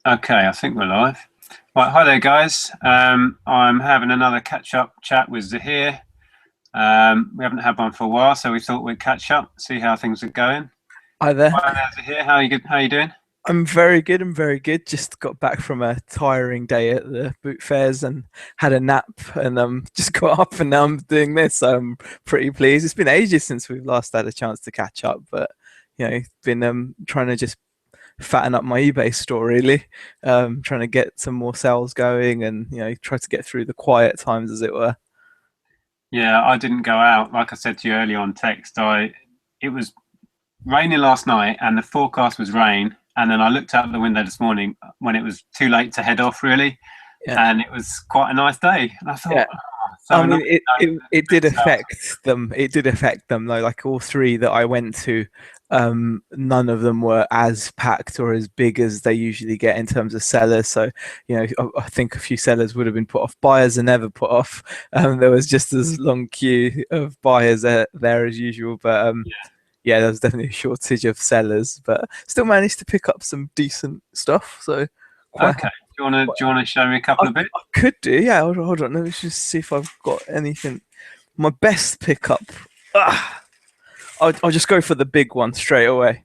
Okay, I think we're live. Right, hi there, guys. I'm having another catch-up chat with Zaheer. We haven't had one for a while, so we thought we'd catch up, see how things are going. Hi there. Hi there, Zaheer. How are you doing? I'm very good. I'm very good. Just got back from a tiring day at the boot fairs and had a nap and just got up and now I'm doing this. So I'm pretty pleased. It's been ages since we've last had a chance to catch up, but been trying to just fatten up my eBay store really. Trying to get some more sales going and try to get through the quiet times as it were. Yeah, I didn't go out. Like I said to you earlier on text, it was raining last night and the forecast was rain. And then I looked out the window this morning when it was too late to head off, really. Yeah. And it was quite a nice day. And I thought, Yeah. so I mean, it did sales. affect them. It did affect them though. Like all three that I went to, none of them were as packed or as big as they usually get in terms of sellers. So, I think a few sellers would have been put off. Buyers are never put off. There was just as long queue of buyers there as usual. But yeah, there was definitely a shortage of sellers, but still managed to pick up some decent stuff. So quite Okay. Do you wanna show me a couple of bits? I could do, yeah. Hold on. Let me just see if I've got anything. My best pickup. I'll just go for the big one straight away.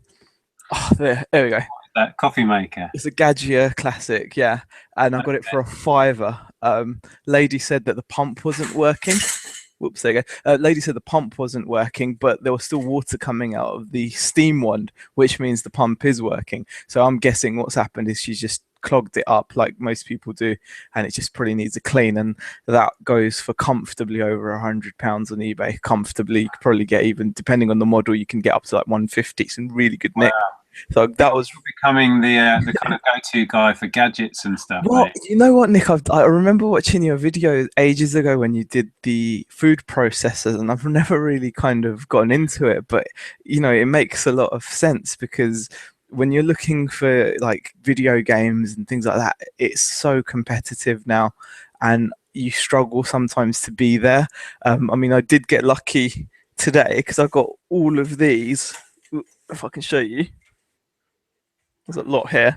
Oh, there we go. That coffee maker. It's a Gadget classic, yeah, and I got it for a fiver. Lady said that the pump wasn't working. Whoops, there you go. Lady said the pump wasn't working, but there was still water coming out of the steam one, which means the pump is working. So I'm guessing what's happened is she's just clogged it up like most people do, and it just probably needs a clean. And that goes for comfortably over £100 on eBay. Comfortably, you could probably get, even depending on the model, you can get up to like 150. It's in really good nick. Wow. So that was becoming the kind of go-to guy for gadgets and stuff. well, Mate. you know what, Nick? I remember watching your video ages ago when you did the food processors, and I've never really kind of gotten into it, but it makes a lot of sense because when you're looking for like video games and things like that, it's so competitive now, and you struggle sometimes to be there. I mean, I did get lucky today because I got all of these. If I can show you, there's a lot here.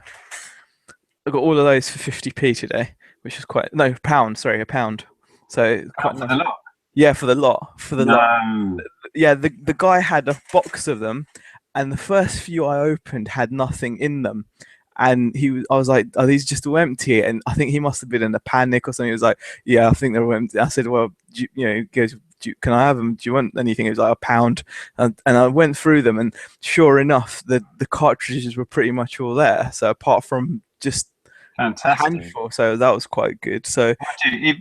I got all of those for 50p today, which is quite pound. Sorry, a pound. So quite For nice. the lot. Yeah, for the lot. For the lot. No. Yeah, the guy had a box of them, and the first few I opened had nothing in them. And I was like, "Are these just all empty?" And I think he must have been in a panic or something. He was like, "Yeah, I think they're all empty." I said, "Well, he goes, can I have them? Do you want anything?" It was like a pound, and I went through them, and sure enough, the cartridges were pretty much all there. So apart from just Fantastic. handful, so that was quite good. So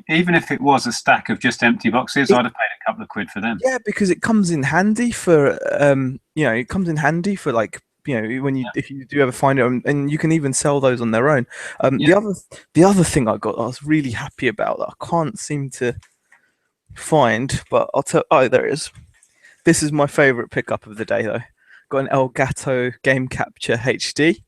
even if it was a stack of just empty boxes, I'd have paid a couple of quid for them. yeah, because it comes in handy for it comes in handy for like when if you do ever find it, and you can even sell those on their own. The other thing I got, I was really happy about that I can't seem to find, but I'll tell. Oh, there it is. This is my favorite pickup of the day, though. Got an Elgato Game Capture HD.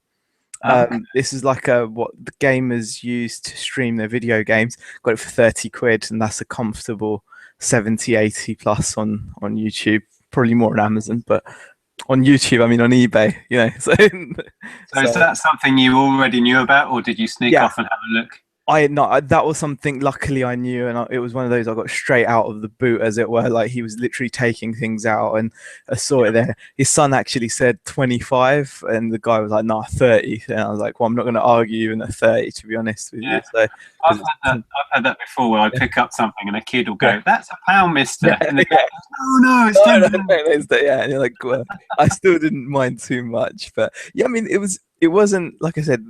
This is like what the gamers use to stream their video games. Got it for 30 quid, and that's a comfortable 70, 80 plus on YouTube. Probably more on Amazon, but on YouTube, I mean on eBay, So is that something you already knew about, or did you sneak off and have a look? That was something luckily I knew, and it was one of those I got straight out of the boot, as it were. Like he was literally taking things out, and I saw it there. His son actually said 25, and the guy was like, "Nah, 30." And I was like, "Well, I'm not going to argue in a 30, to be honest with you." So I've had that before, where I pick up something and a kid will go, "That's a pound, mister," and the guy goes, "No, it's yeah, and you're like, well, I still didn't mind too much, but yeah, I mean, it wasn't, like I said,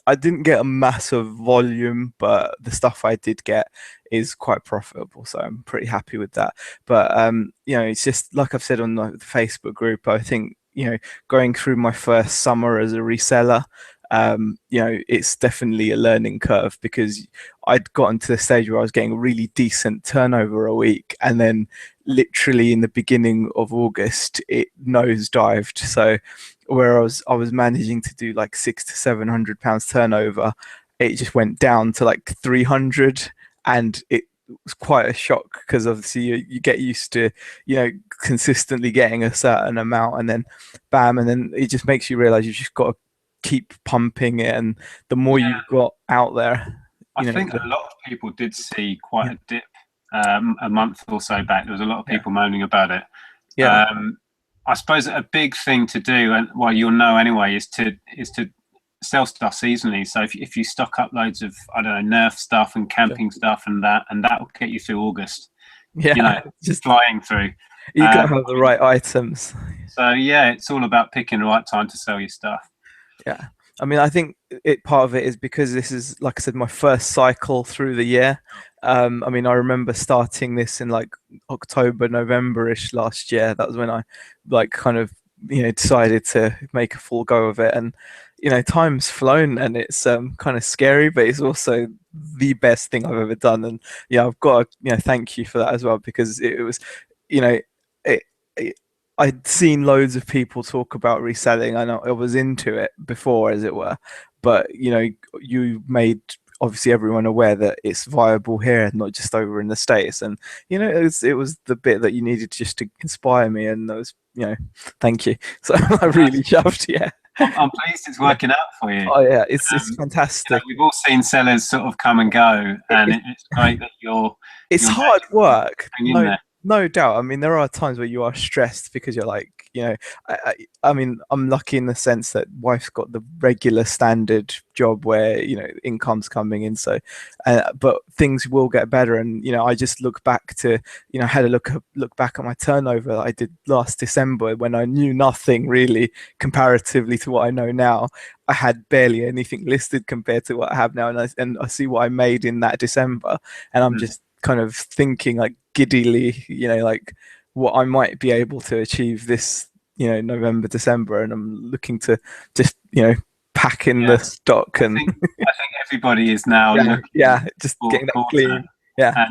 I didn't get a massive volume, but the stuff I did get is quite profitable, so I'm pretty happy with that. But it's just like I've said on the Facebook group, I think going through my first summer as a reseller, it's definitely a learning curve, because I'd gotten to the stage where I was getting a really decent turnover a week, and then literally in the beginning of August it nosedived. So where I was managing to do like £600 to £700 turnover, it just went down to like 300, and it was quite a shock, because obviously you get used to consistently getting a certain amount, and then bam, and then it just makes you realize you've just got to keep pumping it, and the more Yeah, you've got out there, I you know, think a lot of people did see quite yeah, a dip a month or so back. There was a lot of yeah, people moaning about it. yeah, Um, I suppose a big thing to do, and well, you'll know anyway, is to sell stuff seasonally. So if you stock up loads of, I don't know, Nerf stuff and sure. camping stuff and that will get you through August. You know, Yeah. Just flying through. you got to have the right items. So yeah, it's all about picking the right time to sell your stuff. Yeah. I mean, I think part of it is because this is, like I said, my first cycle through the year. I mean, I remember starting this in like October, November-ish last year. That was when I like kind of, decided to make a full go of it. And, time's flown, and it's kind of scary, but it's also the best thing I've ever done. And yeah, I've got to, thank you for that as well, because it was, you know, it, it I'd seen loads of people talk about reselling. I know I was into it before, as it were, but you made obviously everyone aware that it's viable here, not just over in the States. And it was the bit that you needed just to inspire me, and that was, thank you. So I really shoved, yeah. I'm pleased it's working out for you. Oh yeah, it's fantastic. We've all seen sellers sort of come and go, and it's great that It's you're hard work, in there. no doubt. I mean, there are times where you are stressed because you're like, I mean, I'm lucky in the sense that wife's got the regular standard job where income's coming in. So, but things will get better, and I just look back to, I had a look back at my turnover that I did last December when I knew nothing really comparatively to what I know now. I had barely anything listed compared to what I have now, and I see what I made in that December, and I'm just kind of thinking like giddily, like what I might be able to achieve this, November, December, and I'm looking to just, pack in the stock. And I think everybody is now looking just for getting a that quarter, clean. Yeah,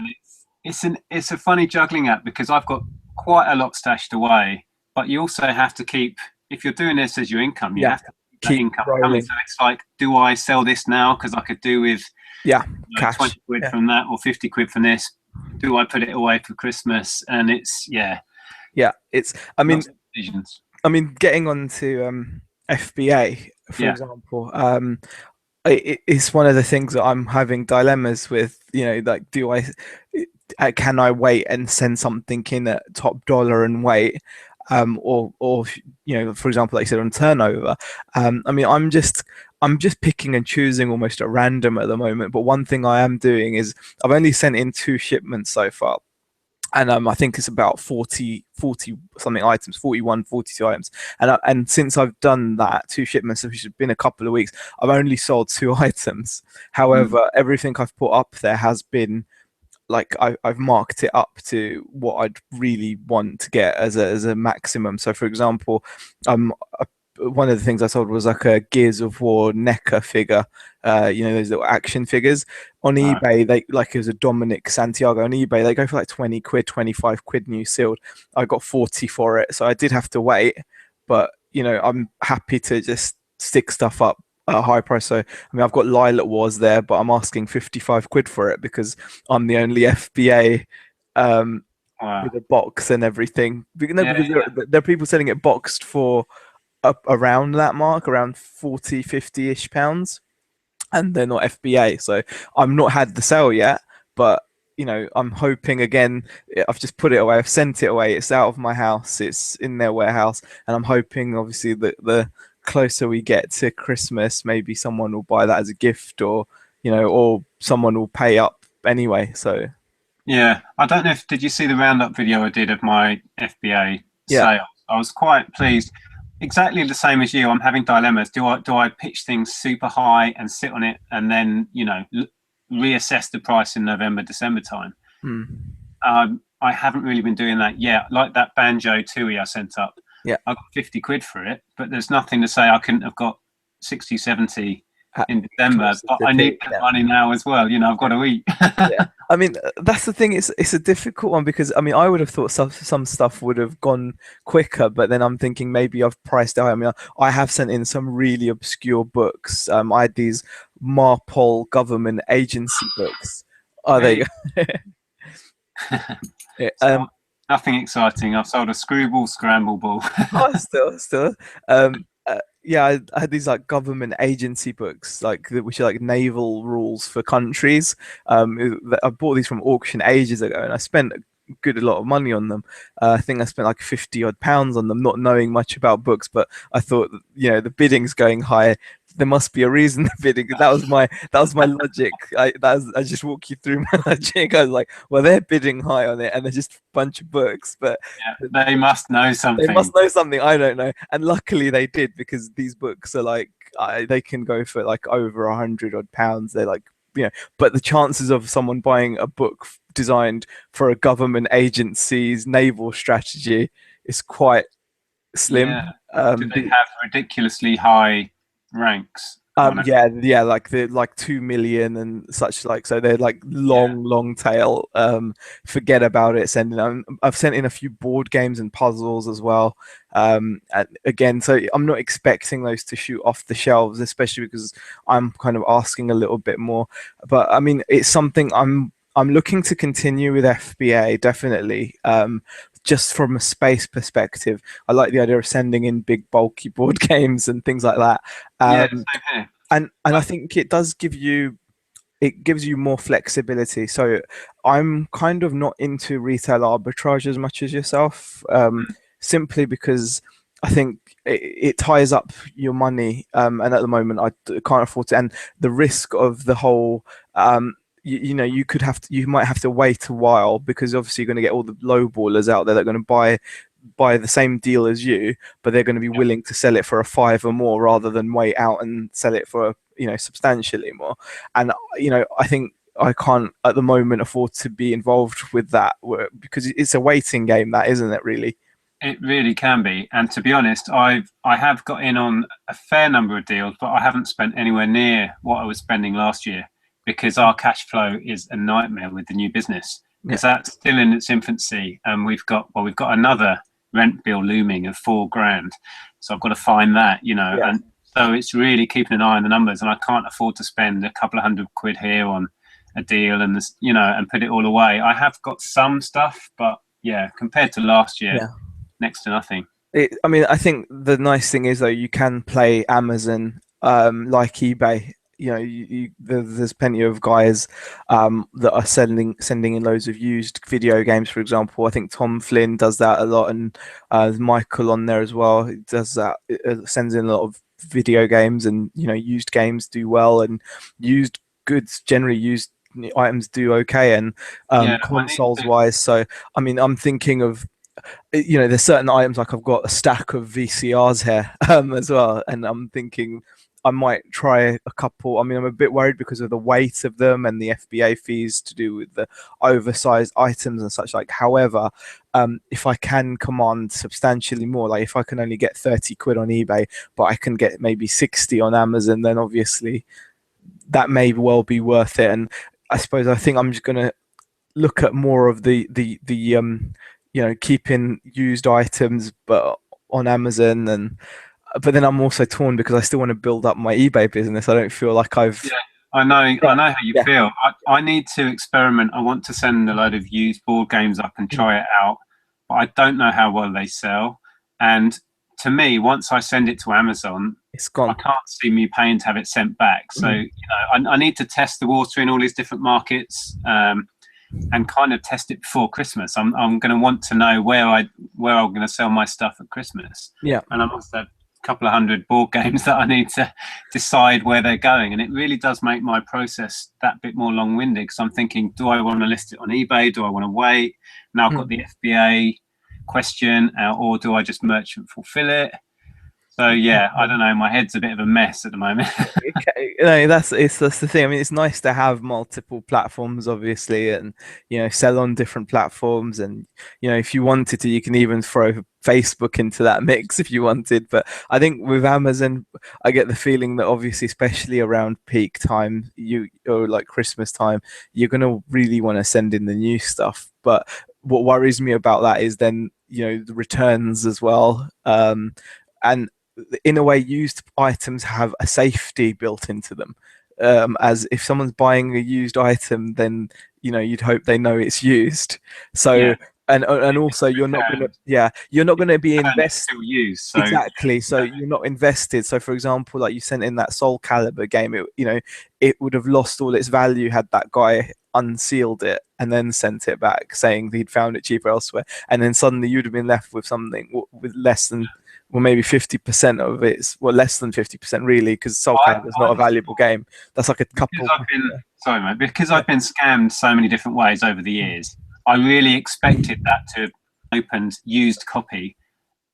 and it's a funny juggling act, because I've got quite a lot stashed away, but you also have to keep, if you're doing this as your income, you have to keep that income coming. So it's like, do I sell this now because I could do with cash, 20 quid from that, or 50 quid from this? Do I put it away for Christmas? And it's it's I mean decisions. getting on to FBA, for example, it's one of the things that I'm having dilemmas with. Like, can I wait and send something in at top dollar and wait, or for example, like you said, on turnover. I mean, I'm just picking and choosing almost at random at the moment. But one thing I am doing is I've only sent in 2 shipments so far, and I think it's about 40 something items, 41, 42 items. And since I've done that, 2 shipments, which has been a couple of weeks, I've only sold 2 items. However, everything I've put up there has been like, I've marked it up to what I'd really want to get as a maximum. So for example, one of the things I sold was like a Gears of War NECA figure, those little action figures. On eBay, they, like, it was a Dominic Santiago. On eBay, they go for like 20 quid, 25 quid new sealed. I got 40 for it, so I did have to wait, but I'm happy to just stick stuff up at a high price. So I mean, I've got Lilac Wars there, but I'm asking 55 quid for it because I'm the only FBA with a box and everything. Because there are people selling it boxed for up around that mark, around 40, 50-ish pounds, and they're not FBA. So I'm not had the sale yet, but I'm hoping again. I've just put it away. I've sent it away. It's out of my house. It's in their warehouse, and I'm hoping, obviously, that the closer we get to Christmas, maybe someone will buy that as a gift, or or someone will pay up anyway. So yeah, I don't know if did you see the roundup video I did of my FBA sale? I was quite pleased. Exactly the same as you. I'm having dilemmas. Do I pitch things super high and sit on it, and then reassess the price in November, December time? I haven't really been doing that yet. Like that Banjo TUI I sent up. Yeah, I got 50 quid for it, but there's nothing to say I couldn't have got 60, 70 in December. But I need that money now as well. I've got to eat. Yeah, I mean, that's the thing. It's a difficult one, because I mean, I would have thought some stuff would have gone quicker, but then I'm thinking maybe I've priced out. I mean, I have sent in some really obscure books. I had these Marpol government agency books. Oh, there you go. So, nothing exciting. I've sold a screwball scramble ball. Still. yeah, I had these like government agency books, like which are like naval rules for countries. I bought these from auction ages ago, and I spent a good lot of money on them. I think I spent like 50 odd pounds on them, not knowing much about books. But I thought, the bidding's going high. There must be a reason the bidding. That was my logic. I just walk you through my logic. I was like, well, they're bidding high on it, and they're just a bunch of books, but Yeah, they must know they something. must know something I don't know. And luckily they did, because these books are like, they can go for like over 100 odd pounds. They're like, but the chances of someone buying a book designed for a government agency's naval strategy is quite Yeah. slim. Do they have ridiculously high ranks on it? Yeah, like the like 2 million and such, like, so they're like Yeah. long tail. Forget about it. I've sent in a few board games and puzzles as well. And again, so I'm not expecting those to shoot off the shelves, especially because I'm kind of asking a little bit more. But I mean, it's something I'm looking to continue with FBA, definitely. Just from a space perspective, I like the idea of sending in big bulky board games and things like that. Yeah, Um, same here. and I think it gives you more flexibility. So I'm kind of not into retail arbitrage as much as yourself, simply because I think it ties up your money, and at the moment can't afford to. And the risk of the whole, you might have to wait a while, because obviously you're going to get all the low ballers out there that are going to buy the same deal as you, but they're going to be Yeah. willing to sell it for a five or more, rather than wait out and sell it for substantially more. And I think I can't at the moment afford to be involved with that, because it's a waiting game, that, isn't it, really? It really can be. And to be honest, I have got in on a fair number of deals, but I haven't spent anywhere near what I was spending last year, because our cash flow is a nightmare with the new business, Yeah. because that's still in its infancy, and we've got another rent bill looming of 4 grand. So I've got to find that, Yeah. and so it's really keeping an eye on the numbers, and I can't afford to spend a couple of £100 here on a deal and this, and put it all away. I have got some stuff, but yeah, compared to last year, Yeah. next to nothing. I mean, I think the nice thing is, though, you can play Amazon, like eBay. There's plenty of guys that are sending in loads of used video games, for example. I think Tom Flynn does that a lot, and there's Michael on there as well. He does that. Sends in a lot of video games, and used games do well, and used goods, generally used items, do okay, and Yeah, I need consoles to. wise. So I mean, I'm thinking of, there's certain items, like I've got a stack of VCRs here, as well, and I'm thinking I might try a couple. I mean, I'm a bit worried because of the weight of them and the FBA fees to do with the oversized items and such. Like, however, if I can command substantially more, like if I can only get 30 quid on eBay, but I can get maybe 60 on Amazon, then obviously that may well be worth it. And I think I'm just gonna look at more of the keeping used items, but on Amazon. And but then I'm also torn, because I still want to build up my eBay business. I don't feel like Yeah, I've I know how you yeah. feel. I need to experiment. I want to send a load of used board games up and try it out, but I don't know how well they sell. And to me, once I send it to Amazon, It's I gone. can't see me paying to have it sent back. So I need to test the water in all these different markets, and kind of test it before Christmas. I'm going to want to know where I'm going to sell my stuff at Christmas, Yeah. and I must have a couple of hundred board games that I need to decide where they're going. And it really does make my process that bit more long-winded, because I'm thinking, do I want to list it on eBay? Do I want to wait? Now I've got the FBA question, or do I just merchant fulfill it? So yeah, I don't know. My head's a bit of a mess at the moment. No, that's the thing. I mean, it's nice to have multiple platforms, obviously, and sell on different platforms. And if you wanted to, you can even throw Facebook into that mix if you wanted. But I think with Amazon, I get the feeling that, obviously, especially around peak time, or like Christmas time, you're gonna really want to send in the new stuff. But what worries me about that is then the returns as well. And in a way, used items have a safety built into them. As if someone's buying a used item, then you'd hope they know it's used. So Yeah. and also you're not gonna, yeah, you're not gonna be And it's invest. still used. So Exactly. So you're not invested. So for example, like you sent in that Soul Calibur game, it would have lost all its value had that guy unsealed it and then sent it back saying he'd found it cheaper elsewhere. And then suddenly you'd have been left with something with less than, well, maybe 50% of it's, well, less than 50% really, because Soul Calibur is not a valuable game. That's like a couple. Sorry, mate, because I've been scammed so many different ways over the years. I really expected that to have opened used copy,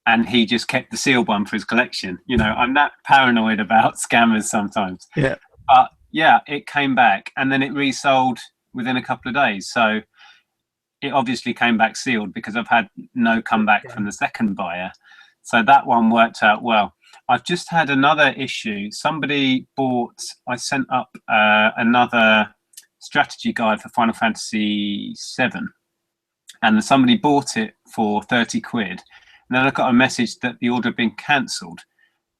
and he just kept the sealed one for his collection. I'm that paranoid about scammers sometimes. Yeah. But yeah, it came back, and then it resold within a couple of days. So it obviously came back sealed because I've had no comeback from the second buyer. So that one worked out well. I've just had another issue. Somebody bought, I sent up another strategy guide for Final Fantasy VII, and somebody bought it for 30 quid. And then I got a message that the order had been cancelled.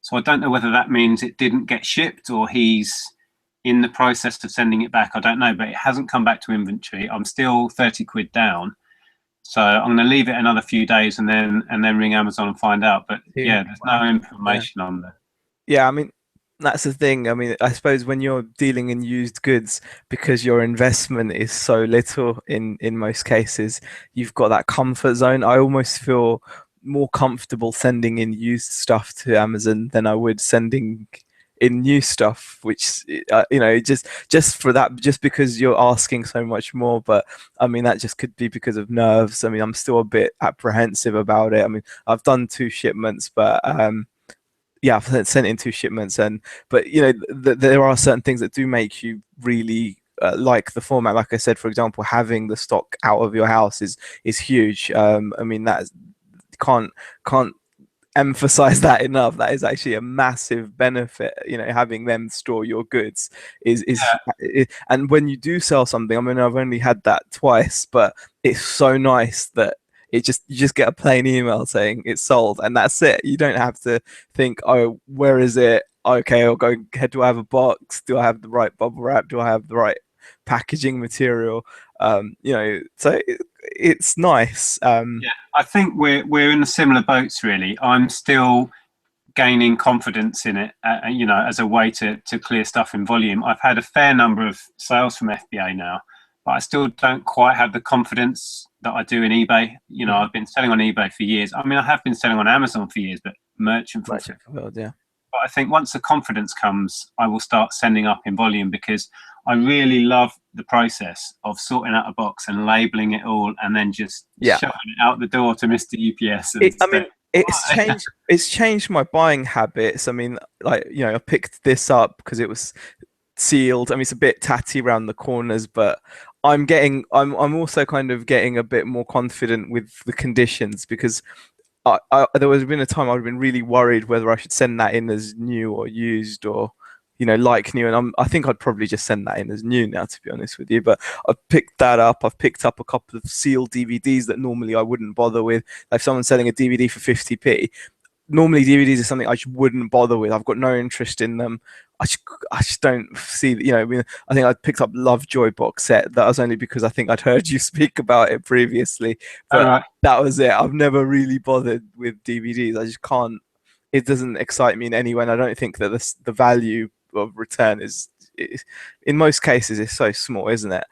So I don't know whether that means it didn't get shipped or he's in the process of sending it back. I don't know, but it hasn't come back to inventory. I'm still 30 quid down. So I'm going to leave it another few days and then ring Amazon and find out. But yeah, there's no information on there. Yeah, I mean, that's the thing. I mean, I suppose when you're dealing in used goods, because your investment is so little in most cases, you've got that comfort zone. I almost feel more comfortable sending in used stuff to Amazon than I would sending in new stuff, which just for that, just because you're asking so much more. But I mean, that just could be because of nerves. I mean, I'm still a bit apprehensive about it. I mean, I've done 2 shipments, but yeah, I've sent in 2 shipments, but there are certain things that do make you really like the format. Like I said, for example, having the stock out of your house is huge. I mean, that can't emphasize that enough. That is actually a massive benefit. Having them store your goods is and when you do sell something, I mean, I've only had that twice, but it's so nice that you just get a plain email saying it's sold, and that's it. You don't have to think, oh, where is it? Okay, I'll go ahead. Do I have a box? Do I have the right bubble wrap? Do I have the right packaging material? So it's nice. Yeah, I think we're in similar boats really. I'm still gaining confidence in it, as a way to clear stuff in volume. I've had a fair number of sales from FBA now, but I still don't quite have the confidence that I do in eBay. I've been selling on eBay for years. I mean, I have been selling on Amazon for years, but merchant fulfilled. Yeah. But I think once the confidence comes, I will start sending up in volume, because I really love the process of sorting out a box and labeling it all and then just shoving it out the door to Mr. UPS. It's changed my buying habits. I mean, like, I picked this up because it was sealed. I mean, it's a bit tatty around the corners, but I'm also kind of getting a bit more confident with the conditions, because there was been a time I've been really worried whether I should send that in as new or used, or like new, and I think I'd probably just send that in as new now, to be honest with you. But I've picked that up. I've picked up a couple of sealed DVDs that normally I wouldn't bother with. Like, if someone's selling a DVD for 50p, normally DVDs are something I just wouldn't bother with. I've got no interest in them. I just don't see, I mean, I think I picked up Lovejoy box set. That was only because I think I'd heard you speak about it previously, but that was it. I've never really bothered with DVDs. I just can't. It doesn't excite me in any way, and I don't think that the value of return is in most cases is so small, isn't it?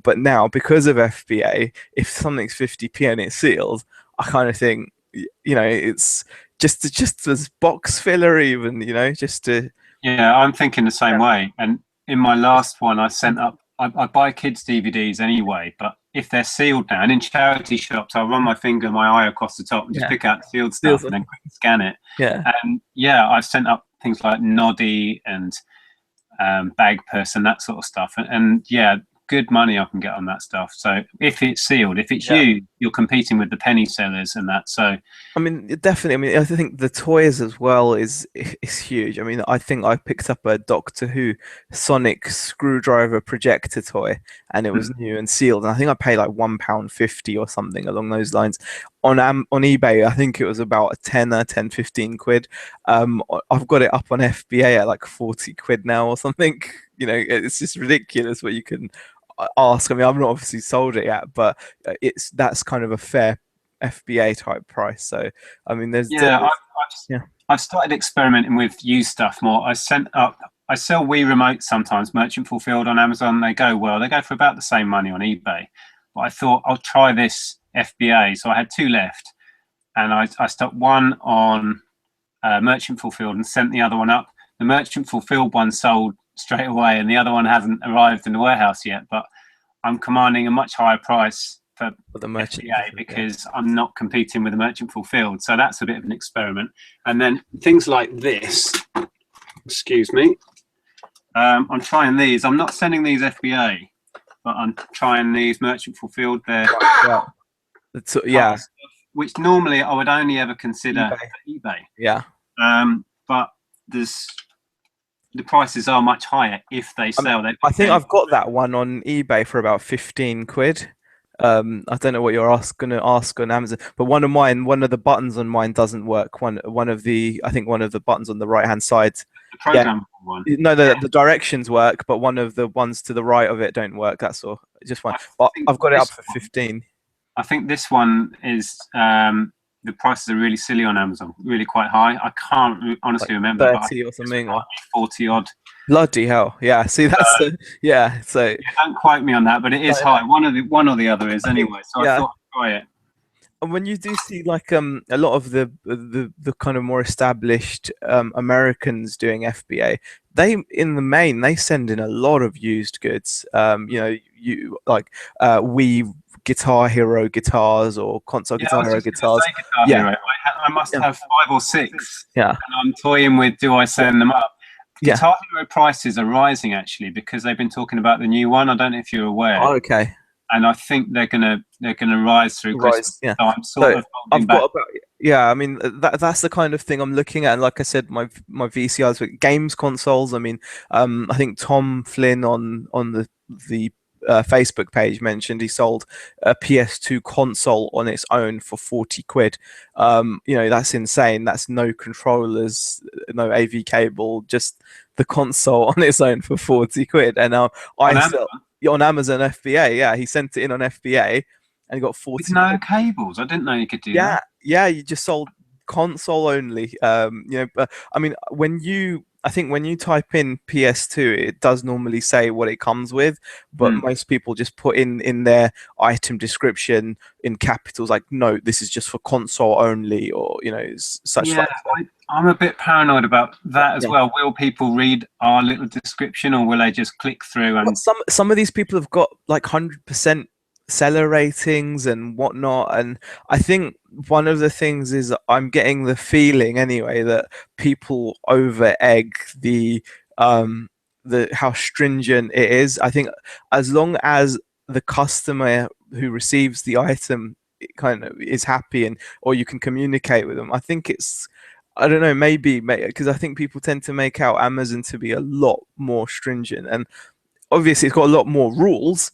But now, because of FBA, if something's 50p and it's sealed, I kind of think, it's just as box filler, even, just to. Yeah, I'm thinking the same way. And in my last one, I sent up, I buy kids DVDs anyway, but if they're sealed now, and in charity shops, I'll run my finger, my eye across the top and just pick out sealed stuff and then quickly scan it. Yeah. And yeah, I've sent up things like Noddy and Bag Person, that sort of stuff. And yeah, good money I can get on that stuff. So if it's sealed, if it's you're competing with the penny sellers and that. So I mean, definitely. I mean, I think the toys as well is huge. I mean, I think I picked up a Doctor Who Sonic screwdriver projector toy, and it was new and sealed, and I think I paid like £1.50 or something along those lines. On eBay, I think it was about a tenner, 15 quid. I've got it up on FBA at like 40 quid now or something. It's just ridiculous what you can ask. I mean, I've not obviously sold it yet, but that's kind of a fair FBA type price. So I mean, Yeah, yeah. I've started experimenting with used stuff more. I sell Wii remotes sometimes, merchant fulfilled on Amazon. They go well. They go for about the same money on eBay. But I thought I'll try this FBA. So I had two left, and I stuck one on merchant fulfilled and sent the other one up. The merchant fulfilled one sold straight away, and the other one hasn't arrived in the warehouse yet. But I'm commanding a much higher price for The merchant FBA because I'm not competing with the merchant fulfilled. So that's a bit of an experiment. And then things like this, excuse me, I'm trying these. I'm not sending these FBA, but I'm trying these merchant fulfilled there. Yeah. Which normally I would only ever consider eBay. Yeah. But the prices are much higher if they sell. I think I've got that one on eBay for about 15 quid. I don't know what you're going to ask on Amazon, but one of the buttons on mine doesn't work. One of the buttons on the right hand side. The program one. No, the directions work, but one of the ones to the right of it don't work. That's all. Just one. I've got it up for 15. I think this one is the prices are really silly on Amazon, really quite high. I can't honestly remember. 30 or something, or 40 odd. Bloody hell! Yeah, see, that's yeah. So don't quote me on that, but it is high. One or the other is anyway. So I thought I'd try it. And when you do see like a lot of the kind of more established Americans doing FBA, they in the main they send in a lot of used goods. You like Guitar Hero guitars or console Guitar Hero guitars. Hero, I must have 5 or 6. Yeah, and I'm toying with, do I send them up? Guitar Hero prices are rising actually because they've been talking about the new one. I don't know if you're aware. Oh, okay. And I think they're gonna rise through Christmas. Yeah. So I'm sort of I've got about, I mean that's the kind of thing I'm looking at. And like I said, my VCRs with games consoles. I mean, I think Tom Flynn on the Facebook page mentioned he sold a PS2 console on its own for 40 quid. That's insane. That's no controllers, no AV cable, just the console on its own for 40 quid. And on Amazon FBA, yeah, he sent it in on FBA and he got 40. With no cables, I didn't know you could do that. Yeah, you just sold console only. But I mean, when you type in PS2, it does normally say what it comes with, but most people just put in their item description in capitals like, no, this is just for console only, or such. Yeah, I'm a bit paranoid about that as well. Will people read our little description, or will they just click through? And some of these people have got like 100% seller ratings and whatnot, and I think one of the things is I'm getting the feeling anyway that people over egg the how stringent it is. I think as long as the customer who receives the item kind of is happy or you can communicate with them, I think it's, I don't know, maybe because I think people tend to make out Amazon to be a lot more stringent, and obviously it's got a lot more rules,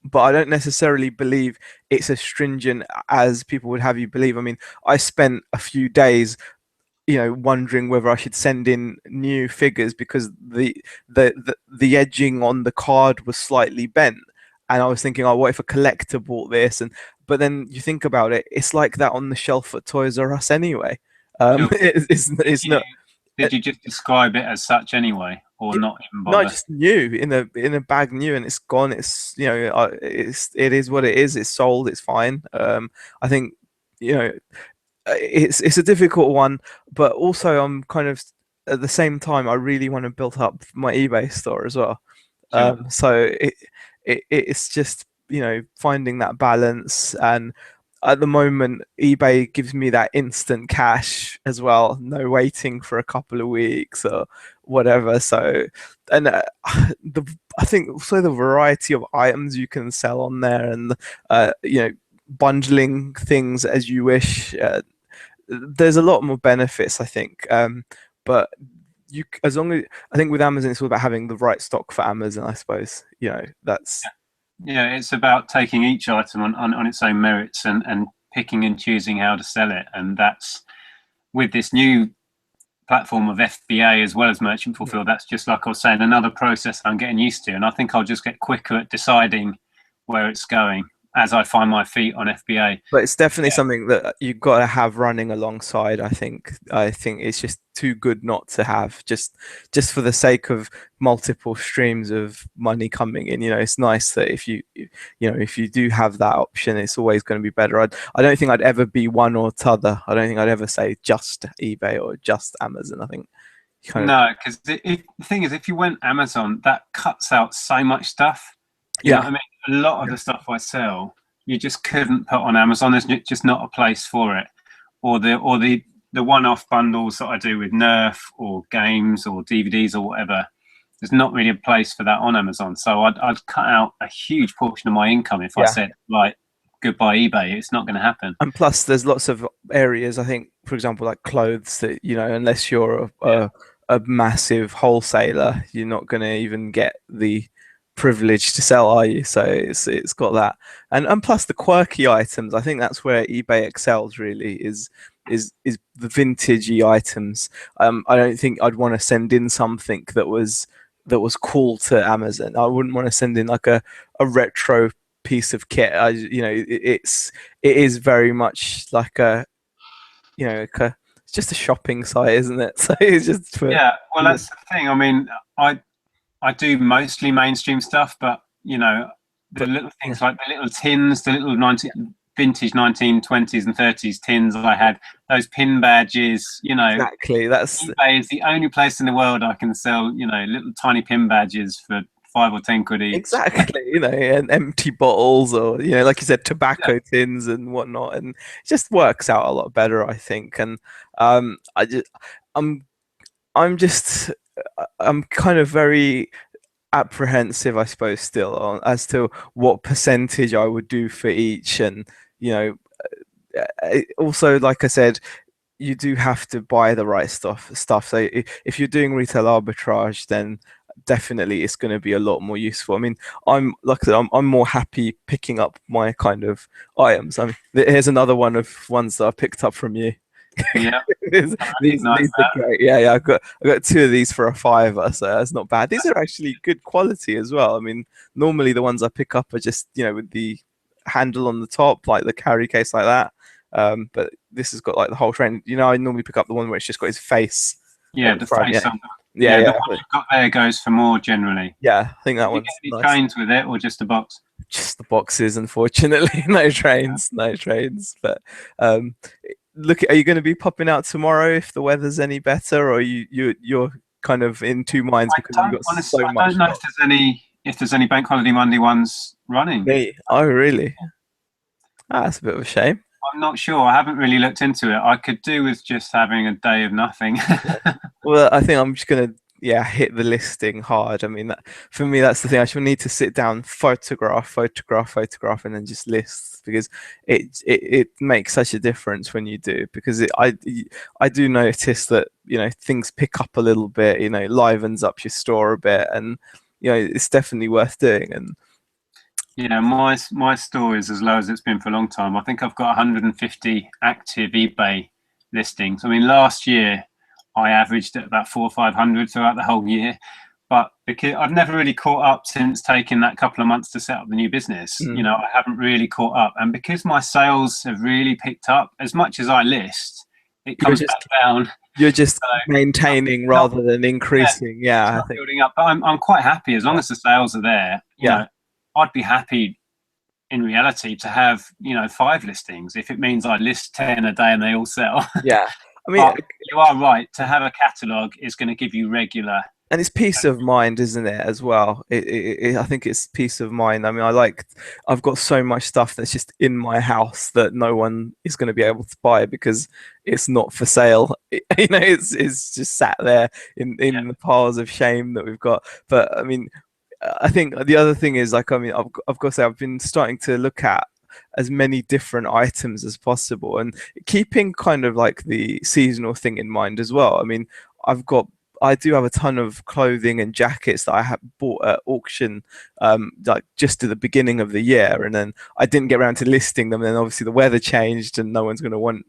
but I don't necessarily believe it's as stringent as people would have you believe. I mean, I spent a few days, wondering whether I should send in new figures because the edging on the card was slightly bent, and I was thinking, oh, what if a collector bought this? But then you think about it, it's like that on the shelf at Toys R Us anyway. It's not. Did you just describe it as such anyway, or not even bother? No, just new in a bag, new, and it's gone. It's it is what it is. It's sold. It's fine. I think it's a difficult one, but also I'm kind of at the same time I really want to build up my eBay store as well. So it's just finding that balance, and at the moment eBay gives me that instant cash as well, no waiting for a couple of weeks or whatever. So, and I think also the variety of items you can sell on there, and bundling things as you wish, there's a lot more benefits, I think. But as long as, I think with Amazon it's all about having the right stock for Amazon, I suppose. That's it's about taking each item on its own merits and picking and choosing how to sell it. And that's with this new platform of FBA as well as merchant fulfilled. That's just like I was saying, another process I'm getting used to, and I think I'll just get quicker at deciding where it's going as I find my feet on FBA. But it's definitely something that you've got to have running alongside. I think it's just too good not to have, just for the sake of multiple streams of money coming in. It's nice that if you do have that option, it's always going to be better. I don't think I'd ever be one or t'other. I don't think I'd ever say just eBay or just Amazon. I think no, because the thing is, if you went Amazon, that cuts out so much stuff. You know what I mean? A lot of the stuff I sell, you just couldn't put on Amazon. There's just not a place for it. Or the one-off bundles that I do with Nerf or games or DVDs or whatever. There's not really a place for that on Amazon. So I'd cut out a huge portion of my income if I said, like, goodbye eBay. It's not going to happen. And plus, there's lots of areas, I think, for example, like clothes that, unless you're a massive wholesaler, you're not going to even get the privilege to sell, are you? So it's got that, and plus the quirky items. I think that's where eBay excels, really, is the vintagey items. I don't think I'd want to send in something that was cool to Amazon. I wouldn't want to send in like a retro piece of kit. It is very much like it's just a shopping site, isn't it? So it's just for, well, that's the thing. I mean, I do mostly mainstream stuff, but the little things like the little tins, the little vintage 1920s and 30s tins I had, those pin badges. Exactly. That's eBay is the only place in the world I can sell little tiny pin badges for 5 or 10 quid each. Exactly. And empty bottles, or like you said, tobacco tins and whatnot, and it just works out a lot better, I think. And I'm kind of very apprehensive, I suppose, still as to what percentage I would do for each. And also, like I said, you do have to buy the right stuff. So if you're doing retail arbitrage, then definitely it's going to be a lot more useful. I mean, I'm more happy picking up my kind of items. Here's another one of ones that I picked up from you. Yeah, these are great. Yeah, I got 2 of these for £5, so that's not bad. These are actually good quality as well. I mean, normally the ones I pick up are just with the handle on the top, like the carry case like that. But this has got like the whole train. I normally pick up the one where it's just got his face. Yeah, the front, face. Yeah. The one you've got there goes for more generally. Yeah, I think that one's nice. Trains with it, or just a box? Just the boxes, unfortunately. No trains. But are you going to be popping out tomorrow if the weather's any better, or you're kind of in two minds because you've got so much? I don't know if there's any Bank Holiday Monday ones running. Me? Oh, really? That's a bit of a shame. I'm not sure. I haven't really looked into it. I could do with just having a day of nothing. Well, I think I'm just gonna hit the listing hard. I mean, for me, that's the thing. I should need to sit down, photograph, and then just list, because it makes such a difference when you do. Because I do notice that things pick up a little bit. Livens up your store a bit, and it's definitely worth doing. And yeah, my store is as low as it's been for a long time. I think I've got 150 active eBay listings. I mean, last year I averaged at about 400 or 500 throughout the whole year, but because I've never really caught up since taking that couple of months to set up the new business. I haven't really caught up, and because my sales have really picked up, as much as I list, it comes back down. You're just maintaining rather than increasing. Yeah, I think building up. But I'm quite happy as long as the sales are there. I'd be happy in reality to have 5 listings if it means I list 10 a day and they all sell. Yeah, I mean, you are right. To have a catalogue is going to give you regular, and it's peace of mind, isn't it, as well? I think it's peace of mind. I mean, I've got so much stuff that's just in my house that no one is going to be able to buy because it's not for sale. It's just sat there in the piles of shame that we've got. But I mean, I think the other thing is, I've got to say, I've been starting to look at as many different items as possible, and keeping kind of like the seasonal thing in mind as well. I mean, I've got I do have a ton of clothing and jackets that I have bought at auction, like just at the beginning of the year, and then I didn't get around to listing them. Then obviously the weather changed, and no one's going to want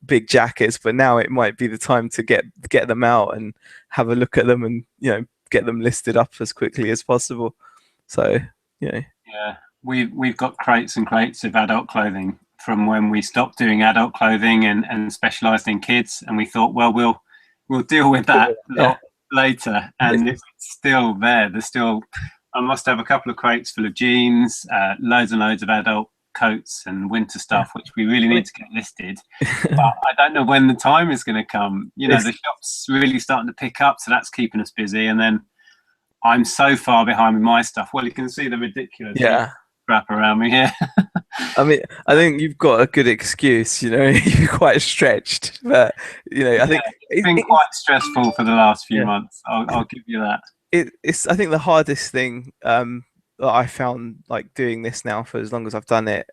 big jackets. But now it might be the time to get them out and have a look at them, and get them listed up as quickly as possible. So Yeah, we've got crates and crates of adult clothing from when we stopped doing adult clothing and specialised in kids, and we thought, well, we'll deal with that yeah. lot later, and it's still there. There's still, I must have a couple of crates full of jeans, loads and loads of adult coats and winter stuff, which we really need to get listed. But I don't know when the time is going to come. The shop's really starting to pick up, so that's keeping us busy. And then I'm so far behind with my stuff. Well, you can see the ridiculous crap around me here. I mean, I think you've got a good excuse. You're quite stretched, but I think it's been quite stressful for the last few months. I'll give you that. It's I think the hardest thing that I found, like, doing this now for as long as I've done it,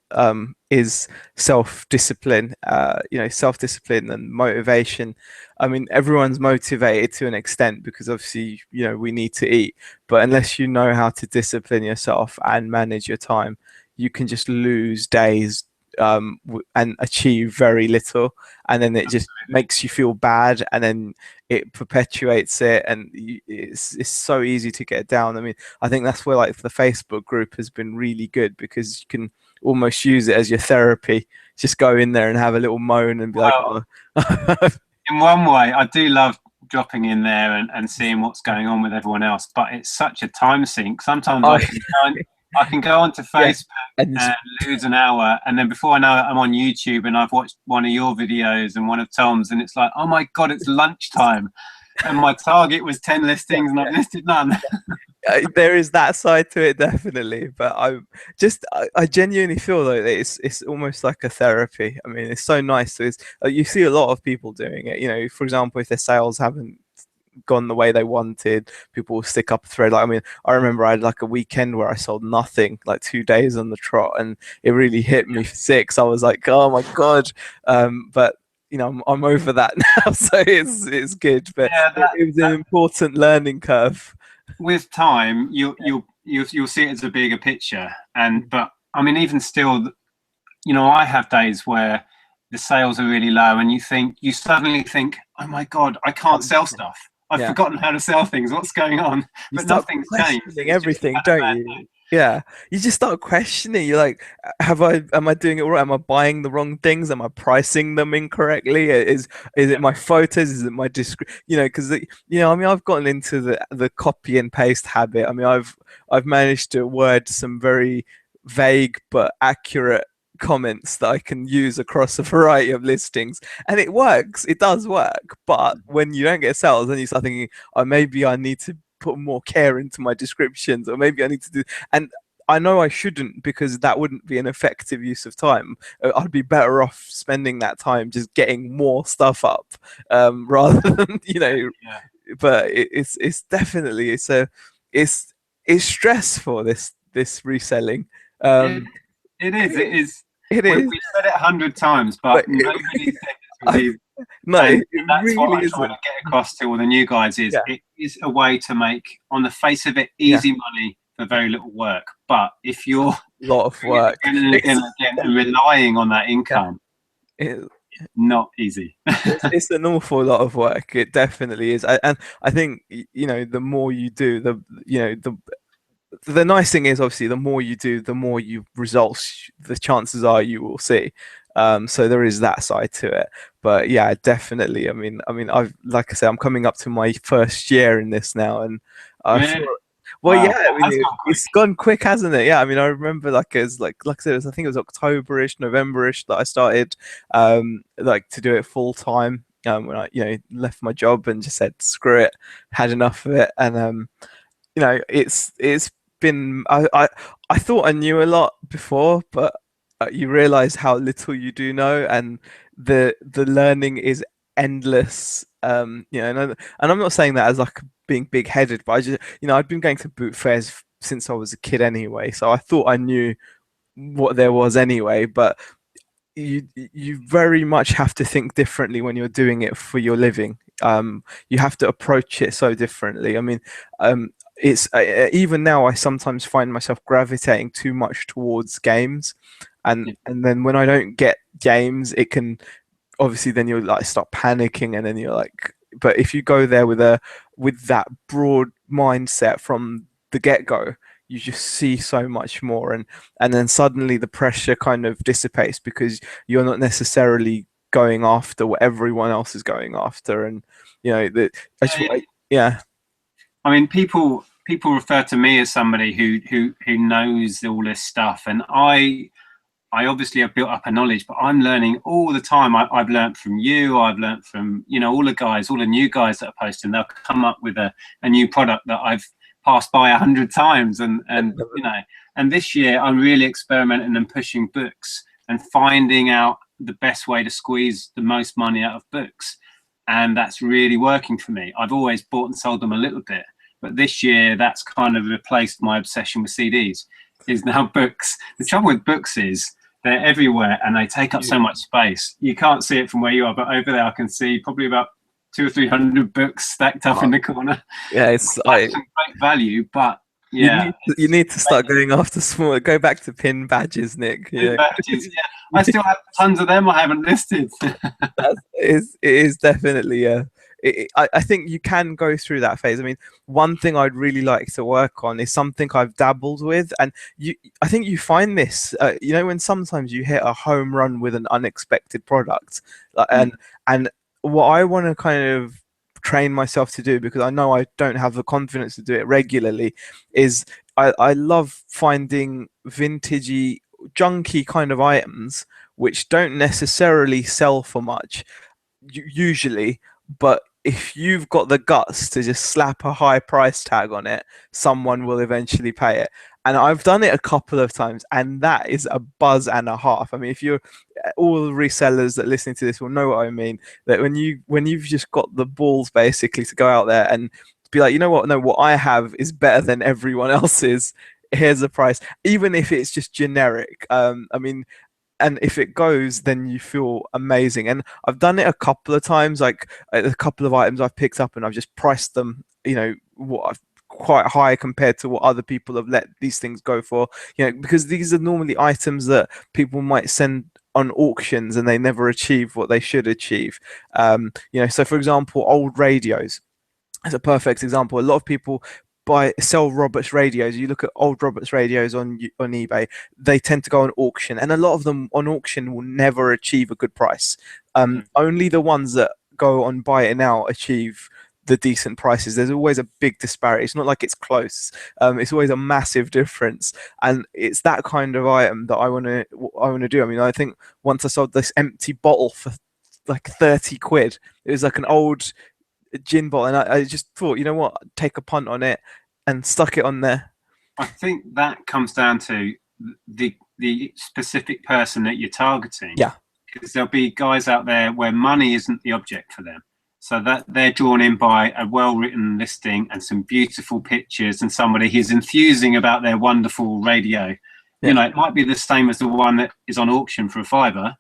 is self-discipline. Self-discipline and motivation. I mean, everyone's motivated to an extent because obviously we need to eat, but unless you know how to discipline yourself and manage your time, you can just lose days and achieve very little, and then it just makes you feel bad, and then it perpetuates it, and it's so easy to get down. I mean, I think that's where, like, the Facebook group has been really good, because you can almost use it as your therapy. Just go in there and have a little moan and be like, oh. In one way, I do love dropping in there and seeing what's going on with everyone else, but it's such a time sink. Sometimes I can go onto Facebook and lose an hour, and then before I know it, I'm on YouTube and I've watched one of your videos and one of Tom's, and it's like, oh my God, it's lunchtime. And my target was 10 listings and I've listed none. There is that side to it, definitely. But I genuinely feel though that it's almost like a therapy. I mean, it's so nice. So you see a lot of people doing it. For example, if their sales haven't gone the way they wanted, people will stick up a thread. Like, I mean, I remember I had like a weekend where I sold nothing, like 2 days on the trot, and it really hit me for 6. I was like, oh my God. But I'm over that now, so it's good. But it was an important learning curve. With time, you'll see it as a bigger picture, but I mean, even still, I have days where the sales are really low, and you suddenly think, oh my God, I can't sell stuff. I've forgotten how to sell things. What's going on? But nothing's changed. Everything, don't you? Yeah, you just start questioning. You're like, am I doing it right? Am I buying the wrong things? Am I pricing them incorrectly? Is it my photos? Is it my description? Because I mean, I've gotten into the copy and paste habit. I mean, I've managed to word some very vague but accurate comments that I can use across a variety of listings, and it works. It does work. But when you don't get sales, then you start thinking, oh, maybe I need to put more care into my descriptions, or maybe I need to do, and I know I shouldn't, because that wouldn't be an effective use of time. I'd be better off spending that time just getting more stuff up, rather than but it's definitely it's stressful, this reselling. It is. We've said it 100 times, but nobody said it to me. No, that's really what I'm trying to get across to all the new guys is it is a way to make, on the face of it, easy money for very little work. But if you're a lot of work again and again and relying on that income, not easy. It's an awful lot of work. It definitely is. And I think the more you do, the nice thing is, obviously, the more you do, the more results the chances are you will see. So there is that side to it. But yeah, definitely. I mean, I've, like I said, I'm coming up to my first year in this now, and it's gone quick, hasn't it? Yeah, I mean, I remember like I said, I think it was October-ish, November-ish that I started like to do it full time. When I left my job and just said screw it, had enough of it, and it's been, I thought I knew a lot before, but you realize how little you do know, and the learning is endless. And I'm not saying that as like being big-headed, but I just I'd been going to boot fairs since I was a kid anyway, so I thought I knew what there was anyway. But you very much have to think differently when you're doing it for your living. You have to approach it so differently. I mean, it's even now I sometimes find myself gravitating too much towards games, Yeah. and then when I don't get games, it can obviously then you'll like start panicking, and then you're like, but if you go there with that broad mindset from the get-go, you just see so much more, and then suddenly the pressure kind of dissipates because you're not necessarily going after what everyone else is going after. And you know that Yeah, yeah. yeah. I mean, people refer to me as somebody who knows all this stuff, and I obviously have built up a knowledge, but I'm learning all the time. I've learned from you. I've learned from, you know, all the guys, all the new guys that are posting. They'll come up with a new product that I've passed by 100 times, and you know. And this year, I'm really experimenting and pushing books and finding out the best way to squeeze the most money out of books, and that's really working for me. I've always bought and sold them a little bit, but this year, that's kind of replaced my obsession with CDs. Is now books. The trouble with books is they're everywhere and they take up so much space. You can't see it from where you are, but over there I can see probably about 200 or 300 books stacked up in the corner. Yeah, it's some great value, but yeah, you need to start going after small. Go back to pin badges, Nick. pin badges. Yeah, I still have tons of them I haven't listed. It is definitely I think you can go through that phase. I mean, one thing I'd really like to work on is something I've dabbled with, and I think you find this, you know, when sometimes you hit a home run with an unexpected product, and what I want to kind of train myself to do, because I know I don't have the confidence to do it regularly, is I love finding vintagey, junky kind of items which don't necessarily sell for much usually, but if you've got the guts to just slap a high price tag on it, someone will eventually pay it. And I've done it a couple of times, and that is a buzz and a half. I mean, if you're all the resellers that listening to this will know what I mean. That when you've just got the balls basically to go out there and be like, you know what? No, what I have is better than everyone else's. Here's the price, even if it's just generic. I mean, and if it goes, then you feel amazing. And I've done it a couple of times, like a couple of items I've picked up and I've just priced them, you know, quite high compared to what other people have let these things go for, you know, because these are normally items that people might send on auctions and they never achieve what they should achieve. You know, so for example, old radios. As a perfect example, a lot of people sell Roberts radios. You look at old Roberts radios on eBay, they tend to go on auction, and a lot of them on auction will never achieve a good price. Only the ones that go on Buy It Now achieve the decent prices. There's always a big disparity. It's not like it's close. It's always a massive difference, and it's that kind of item that I want to do. I mean, I think once I sold this empty bottle for like 30 quid. It was like an old gin bottle, and I just thought, you know what, take a punt on it and stuck it on there. I think that comes down to the specific person that you're targeting. Yeah, because there'll be guys out there where money isn't the object for them, so that they're drawn in by a well-written listing and some beautiful pictures and somebody who's enthusing about their wonderful radio. You know, it might be the same as the one that is on auction for a fiver,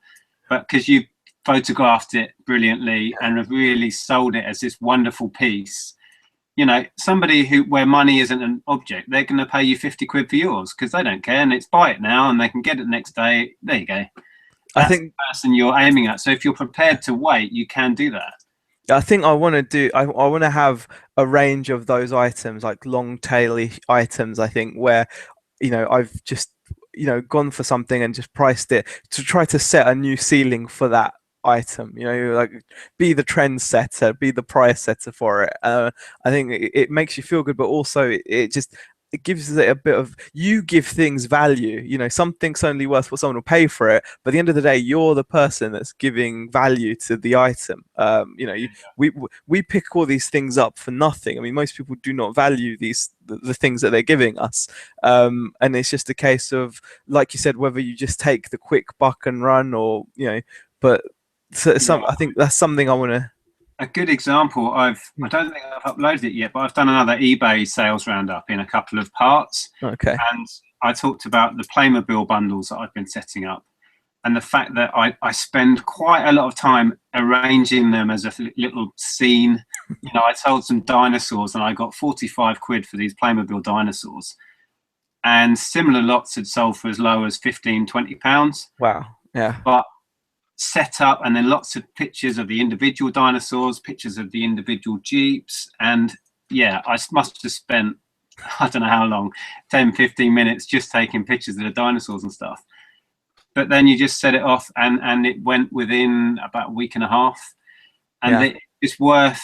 but because you photographed it brilliantly and have really sold it as this wonderful piece, you know, somebody where money isn't an object, they're going to pay you 50 quid for yours because they don't care, and it's Buy It Now and they can get it the next day. There you go. That's, I think, the person you're aiming at. So if you're prepared to wait, you can do that. I think I want to have a range of those items, like long taily items, I think, where, you know, I've just, you know, gone for something and just priced it to try to set a new ceiling for that item. You know, like be the trend setter, be the price setter for it. I think it makes you feel good, but also it gives it a bit of, you give things value. You know, something's only worth what someone will pay for it, but at the end of the day, you're the person that's giving value to the item. You know, we pick all these things up for nothing. I mean, most people do not value the things that they're giving us, and it's just a case of, like you said, whether you just take the quick buck and run, or, you know, but I think that's something I want to. A good example, I don't think I've uploaded it yet, but I've done another eBay sales roundup in a couple of parts. Okay. And I talked about the Playmobil bundles that I've been setting up. and the fact that I spend quite a lot of time arranging them as a little scene. I sold some dinosaurs and I got 45 quid for these Playmobil dinosaurs, and similar lots had sold for as low as 15-20 pounds. Wow. Yeah. But set up, and then lots of pictures of the individual dinosaurs, pictures of the individual jeeps, and yeah, I must have spent, I don't know how long, 10-15 minutes just taking pictures of the dinosaurs and stuff. But then you just set it off, and it went within about a week and a half, and it's worth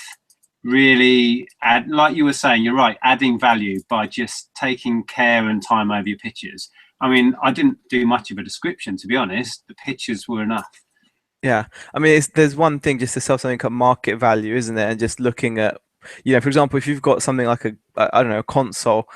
really like you were saying, you're right, adding value by just taking care and time over your pictures. I mean, I didn't do much of a description, to be honest. The pictures were enough. Yeah, I mean, there's one thing just to sell something at market value, isn't there? And just looking at, for example, if you've got something like I don't know, a console,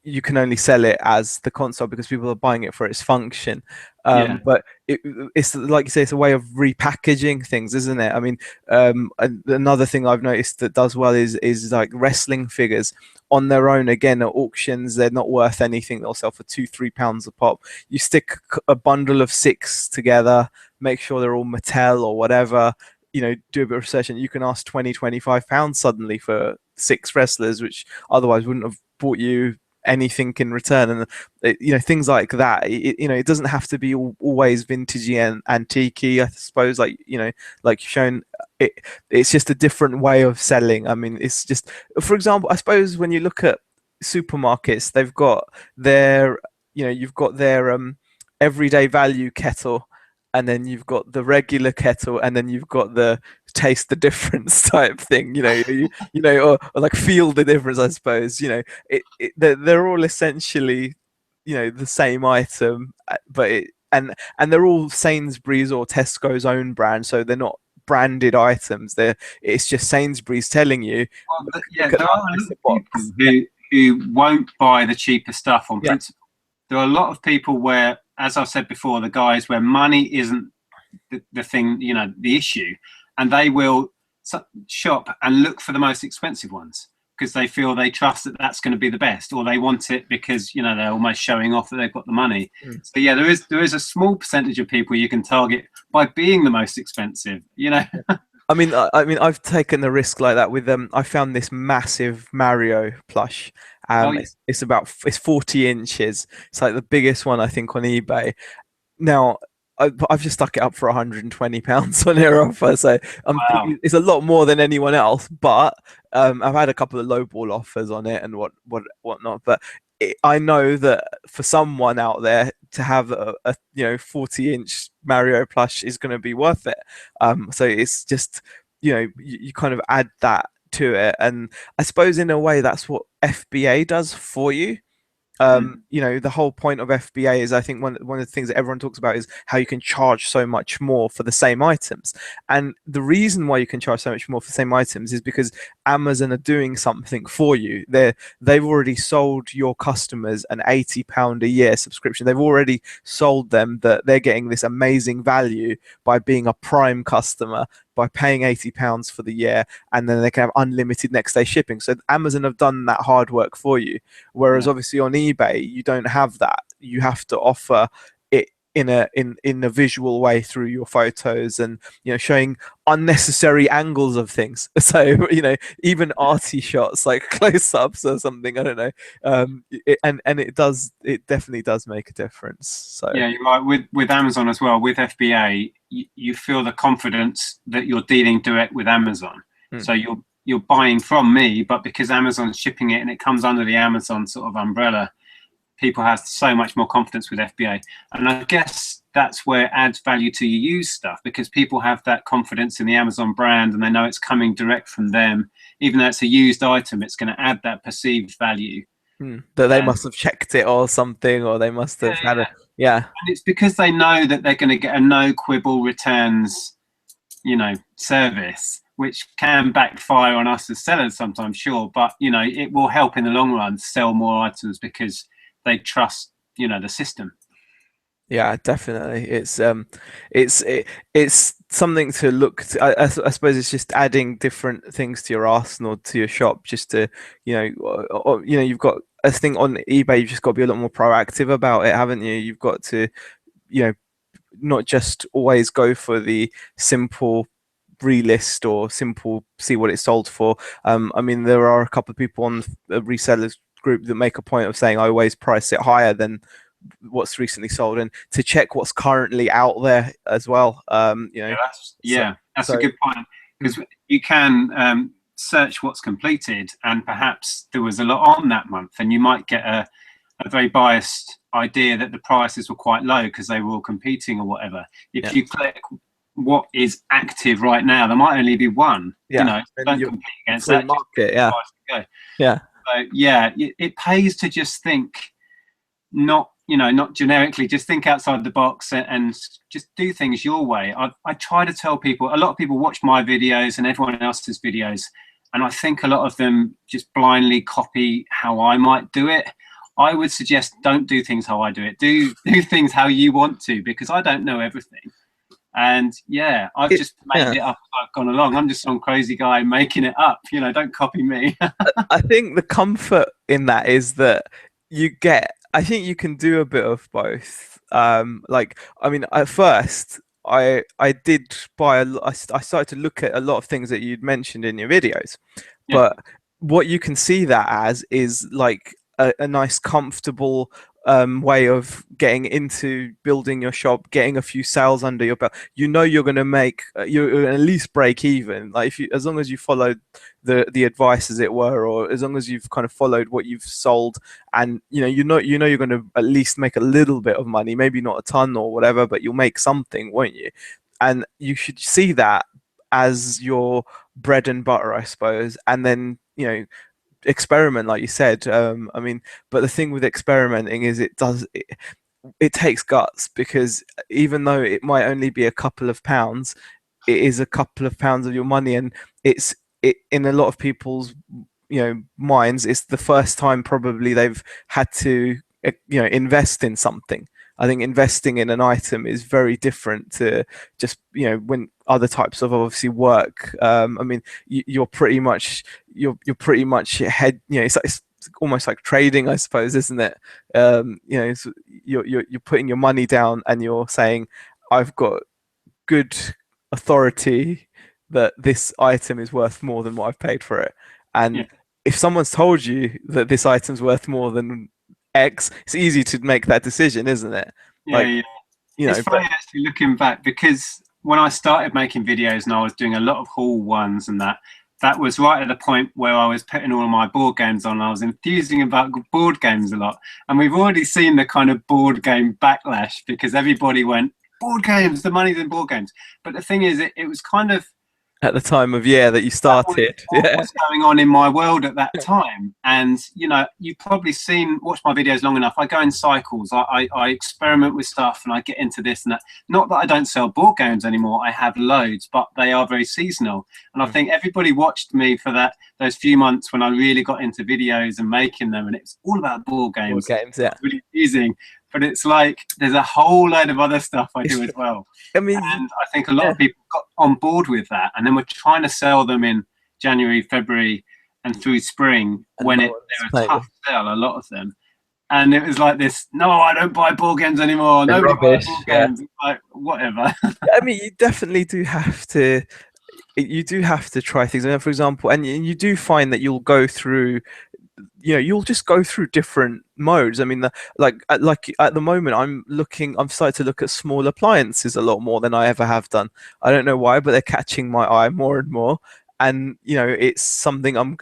you can only sell it as the console because people are buying it for its function. But it's like you say, it's a way of repackaging things, isn't it? I mean, another thing I've noticed that does well is like wrestling figures on their own. Again, at auctions, they're not worth anything. They'll sell for £2-3 a pop. You stick a bundle of 6 together, make sure they're all Mattel or whatever. Do a bit of research, and you can ask £20-25 suddenly for 6 wrestlers, which otherwise wouldn't have bought you anything in return. And things like that. It doesn't have to be always vintagey and antiquey, I suppose. Like you've shown, it's just a different way of selling. I mean, it's just, for example, I suppose when you look at supermarkets, they've got their you've got their everyday value kettle, and then you've got the regular kettle, and then you've got the taste the difference type thing, or like feel the difference, I suppose. They're all essentially, the same item, but and they're all Sainsbury's or Tesco's own brand, so they're not branded items. It's just Sainsbury's telling you. Well, there are people who won't buy the cheaper stuff on principle. There are a lot of people where, as I've said before, the guys where money isn't the thing, the issue, and they will shop and look for the most expensive ones because they trust that that's going to be the best, or they want it because they're almost showing off that they've got the money. So yeah, there is a small percentage of people you can target by being the most expensive. I mean, I've taken the risk like that with I found this massive Mario plush. It's 40 inches. It's like the biggest one I think on eBay. Now I've just stuck it up for £120 on their offer, so it's a lot more than anyone else. But I've had a couple of lowball offers on it and whatnot. But I know that for someone out there to have a 40-inch Mario plush is going to be worth it. So it's just you kind of add that to it, and I suppose in a way that's what FBA does for you. The whole point of FBA is, I think one of the things that everyone talks about is how you can charge so much more for the same items. And the reason why you can charge so much more for the same items is because Amazon are doing something for you. They've already sold your customers an £80 a year subscription. They've already sold them that they're getting this amazing value by being a Prime customer, by paying £80 for the year, and then they can have unlimited next day shipping. So Amazon have done that hard work for you. Whereas obviously on eBay, you don't have that. You have to offer it in a visual way through your photos and showing unnecessary angles of things. So even arty shots like close-ups or something, I don't know. It definitely does make a difference. So yeah, you're right. With Amazon as well, with FBA, you feel the confidence that you're dealing direct with Amazon. So you're buying from me, but because Amazon's shipping it and it comes under the Amazon sort of umbrella, people have so much more confidence with FBA. And I guess that's where it adds value to your used stuff, because people have that confidence in the Amazon brand and they know it's coming direct from them. Even though it's a used item, it's going to add that perceived value. That they must have checked it or something, or they must have had a. And it's because they know that they're going to get a no quibble returns, service, which can backfire on us as sellers sometimes, sure, but it will help in the long run sell more items because they trust the system. Yeah, definitely. It's something to look to. I suppose it's just adding different things to your arsenal, to your shop, just to you've got a thing on eBay. You've just got to be a lot more proactive about it, haven't you? You've got to not just always go for the simple relist or simple see what it's sold for. I mean, there are a couple of people on the resellers group that make a point of saying I always price it higher than what's recently sold, and to check what's currently out there as well. That's a good point, because you can search what's completed, and perhaps there was a lot on that month, and you might get a very biased idea that the prices were quite low because they were all competing or whatever. If you click what is active right now, there might only be one. Don't compete against that market. So it pays to just think, not generically, just think outside the box and just do things your way. I try to tell people, a lot of people watch my videos and everyone else's videos, and I think a lot of them just blindly copy how I might do it. I would suggest don't do things how I do it. Do things how you want to, because I don't know everything. And I've just made it up as I've gone along. I'm just some crazy guy making it up. Don't copy me. I think the comfort in that is that I think you can do a bit of both. I mean, at first, I did buy I started to look at a lot of things that you'd mentioned in your videos, but what you can see that as is like a nice, comfortable way of getting into building your shop, getting a few sales under your belt. You're going to make, you're going to at least break even. Like as long as you followed the advice, as it were, or as long as you've kind of followed what you've sold, and you're going to at least make a little bit of money, maybe not a ton or whatever, but you'll make something, won't you? And you should see that as your bread and butter, I suppose, and then experiment, like you said. I mean, but the thing with experimenting is it takes guts, because even though it might only be a couple of pounds, it is a couple of pounds of your money, and it in a lot of people's minds, it's the first time probably they've had to invest in something. I think investing in an item is very different to just when other types of obviously work. I mean, you're pretty much head. It's almost like trading, I suppose, isn't it? You're putting your money down and you're saying, I've got good authority that this item is worth more than what I've paid for it. And if someone's told you that this item's worth more than X, it's easy to make that decision, isn't it? It's funny actually looking back, because when I started making videos and I was doing a lot of haul ones and that was right at the point where I was putting all of my board games on. I was enthusing about board games a lot, and we've already seen the kind of board game backlash, because everybody went, board games, the money's in board games. But the thing is, it was kind of at the time of year that you started. What was going on in my world at that time. And you've probably watched my videos long enough. I go in cycles. I experiment with stuff, and I get into this and that. Not that I don't sell board games anymore. I have loads, but they are very seasonal. And I think everybody watched me for those few months when I really got into videos and making them, and it's all about board games. Board games, yeah. Really amusing. But it's like there's a whole load of other stuff I do as well. I mean, and I think a lot of people got on board with that, and then we're trying to sell them in January, February, and through spring, when they're a tough sell, a lot of them. And it was like this, no, I don't buy board games anymore. Nobody buys board games. Like, whatever. I mean, you definitely do have to. You do have to try things. And for example, and you do find that you'll go through. You'll just go through different modes. I mean, like at the moment, I'm starting to look at small appliances a lot more than I ever have done. I don't know why, but they're catching my eye more and more. And it's something I'm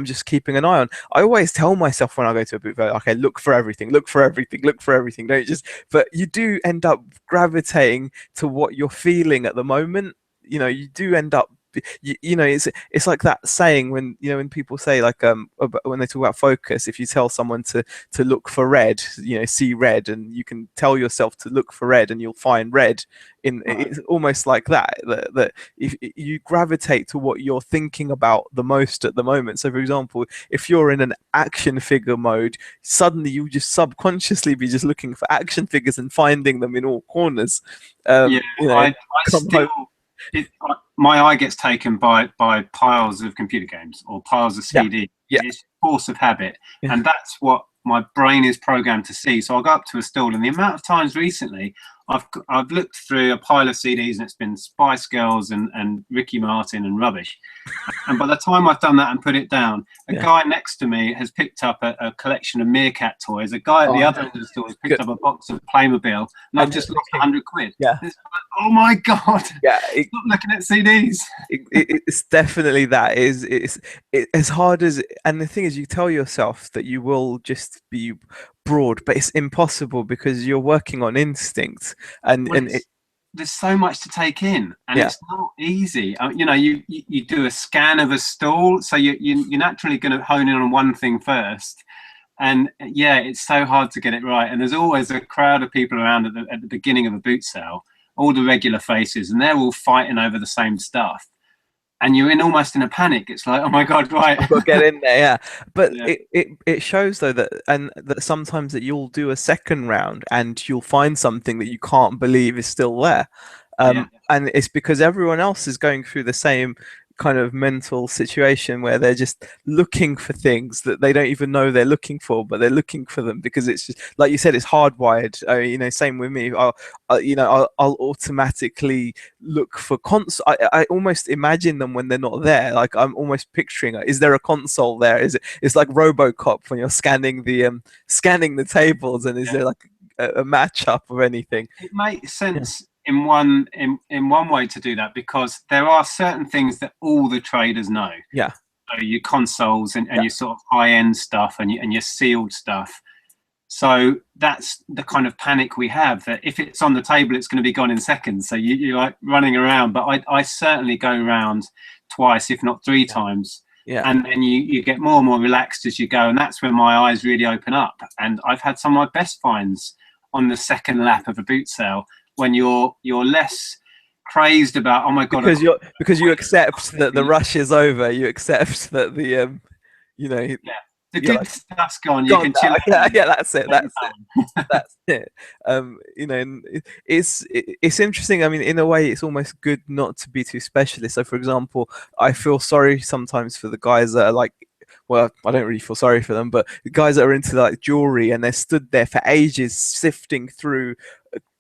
just keeping an eye on. I always tell myself when I go to a boot fair, okay, look for everything. Don't but you do end up gravitating to what you're feeling at the moment. You do end up. It's like that saying when people say, like, when they talk about focus, if you tell someone to look for red, see red, and you can tell yourself to look for red and you'll find red it's almost like that if you gravitate to what you're thinking about the most at the moment. So for example, if you're in an action figure mode, suddenly you just subconsciously be just looking for action figures and finding them in all corners. My eye gets taken by piles of computer games or piles of CD. It's force of habit, and that's what my brain is programmed to see. So I'll go up to a stall, and the amount of times recently I've looked through a pile of CDs and it's been Spice Girls and Ricky Martin and rubbish. And by the time I've done that and put it down, a Yeah. guy next to me has picked up a collection of Meerkat toys. A guy at the other end of the store has picked up a box of Playmobil, and I've just lost 100 quid. Yeah. It's like, oh my God. Yeah. Stop looking at CDs. It's definitely that. It's as hard as, and the thing is, you tell yourself that you will just be broad, but it's impossible because you're working on instinct, and Well, and there's so much to take in, and yeah. it's not easy. You know, you do a scan of a stall, so you're naturally going to hone in on one thing first. And yeah, it's so hard to get it right. And there's always a crowd of people around at the beginning of a boot sale, all the regular faces, and they're all fighting over the same stuff. And you're almost in a panic. It's like, oh my God, right. I've got to get in there, yeah. But Yeah. it shows though that sometimes that you'll do a second round and you'll find something that you can't believe is still there. Yeah. And it's because everyone else is going through the same kind of mental situation where they're just looking for things that they don't even know they're looking for, but they're looking for them because it's just like you said, it's hardwired. You know, same with me. I'll automatically look for console. I almost imagine them when they're not there. Like I'm almost picturing, is there a console there? It's like RoboCop when you're scanning the tables, and is there like a matchup of anything? It makes sense. In one way to do that, because there are certain things that all the traders know. Yeah. So your consoles and your sort of high-end stuff and your sealed stuff. So that's the kind of panic we have, that if it's on the table, it's going to be gone in seconds. So you're like running around. But I certainly go around twice, if not three times. Yeah. And then you get more and more relaxed as you go. And that's when my eyes really open up. And I've had some of my best finds on the second lap of a boot sale, when you're less crazed about, oh my God, because you accept that the rush is over. You accept that the the good like, stuff's gone. You can chill out. Yeah, that's it. That's it. You know, it's interesting. I mean, in a way, it's almost good not to be too specialist. So, for example, I feel sorry sometimes for the guys that are like, well, I don't really feel sorry for them, but the guys that are into like jewelry and they're stood there for ages sifting through,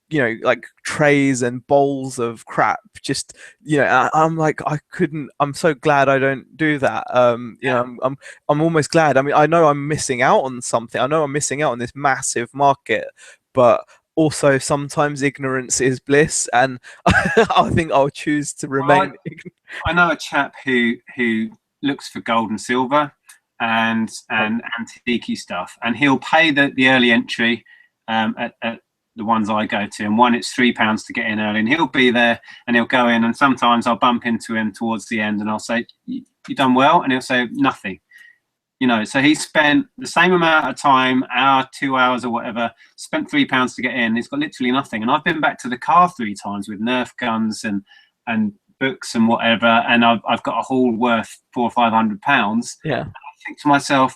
you know, like trays and bowls of crap. Just, you know, I'm like, I'm so glad I don't do that. You know, I'm almost glad. I mean, I know I'm missing out on something. I know I'm missing out on this massive market, but also sometimes ignorance is bliss, and I think I'll choose to remain ignorant. I know a chap who looks for gold and silver and antique stuff, and he'll pay the early entry at the ones I go to, and one it's £3 to get in early, and he'll be there and he'll go in, and sometimes I'll bump into him towards the end and I'll say, you done well? And he'll say nothing. You know, so he spent the same amount of time, hour, 2 hours or whatever, spent £3 to get in. He's got literally nothing. And I've been back to the car 3 times with Nerf guns and books and whatever, and I've got a haul worth £400 or £500. Yeah. And I think to myself,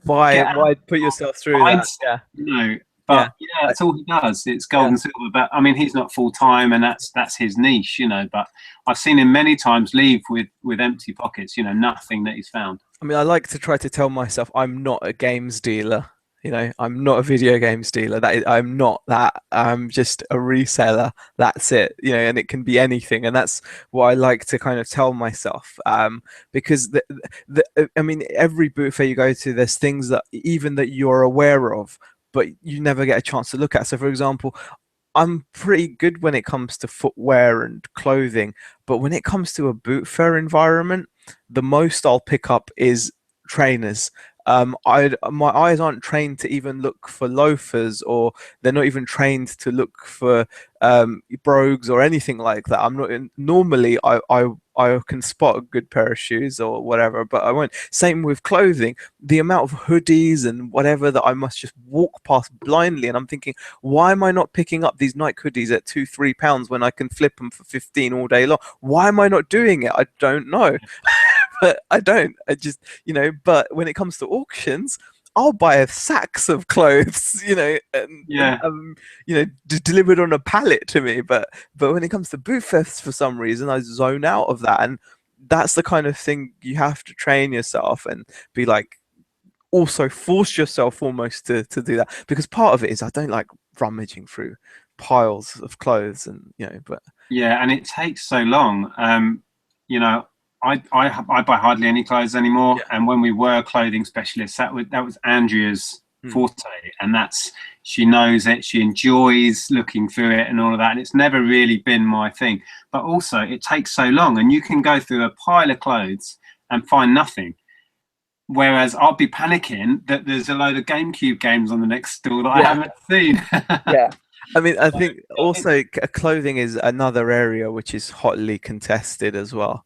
why put yourself through that? Yeah. You know, but yeah, that's all he does. It's gold and silver. But I mean, he's not full time, and that's his niche, you know. But I've seen him many times leave with empty pockets, you know, nothing that he's found. I mean, I like to try to tell myself I'm not a games dealer. You know, I'm not a video games dealer. I'm not that. I'm just a reseller. That's it. You know, and it can be anything. And that's what I like to kind of tell myself. Because I mean, every booth fair you go to, there's things that even that you're aware of, but you never get a chance to look at. So, for example, I'm pretty good when it comes to footwear and clothing, but when it comes to a boot fair environment, the most I'll pick up is trainers. My eyes aren't trained to even look for loafers, or they're not even trained to look for brogues or anything like that. I'm not normally I can spot a good pair of shoes or whatever, but I won't. Same with clothing. The amount of hoodies and whatever that I must just walk past blindly, and I'm thinking, why am I not picking up these Nike hoodies at £2-3 when I can flip them for 15 all day long? Why am I not doing it? I don't know. But I don't. I just, you know, but when it comes to auctions, I'll buy sacks of clothes, you know, and you know, delivered on a pallet to me. But when it comes to boot fairs, for some reason, I zone out of that, and that's the kind of thing you have to train yourself and be like, also force yourself almost to do that, because part of it is I don't like rummaging through piles of clothes, and but Yeah, and it takes so long. You know, I buy hardly any clothes anymore. yeah. And when we were clothing specialists, that was Andrea's Hmm. forte, and she knows it. She enjoys looking through it and all of that. And it's never really been my thing. But also, it takes so long, and you can go through a pile of clothes and find nothing. Whereas I'll be panicking that there's a load of GameCube games on the next store that I Yeah. haven't seen. Yeah. I mean, I So, think also clothing is another area which is hotly contested as well.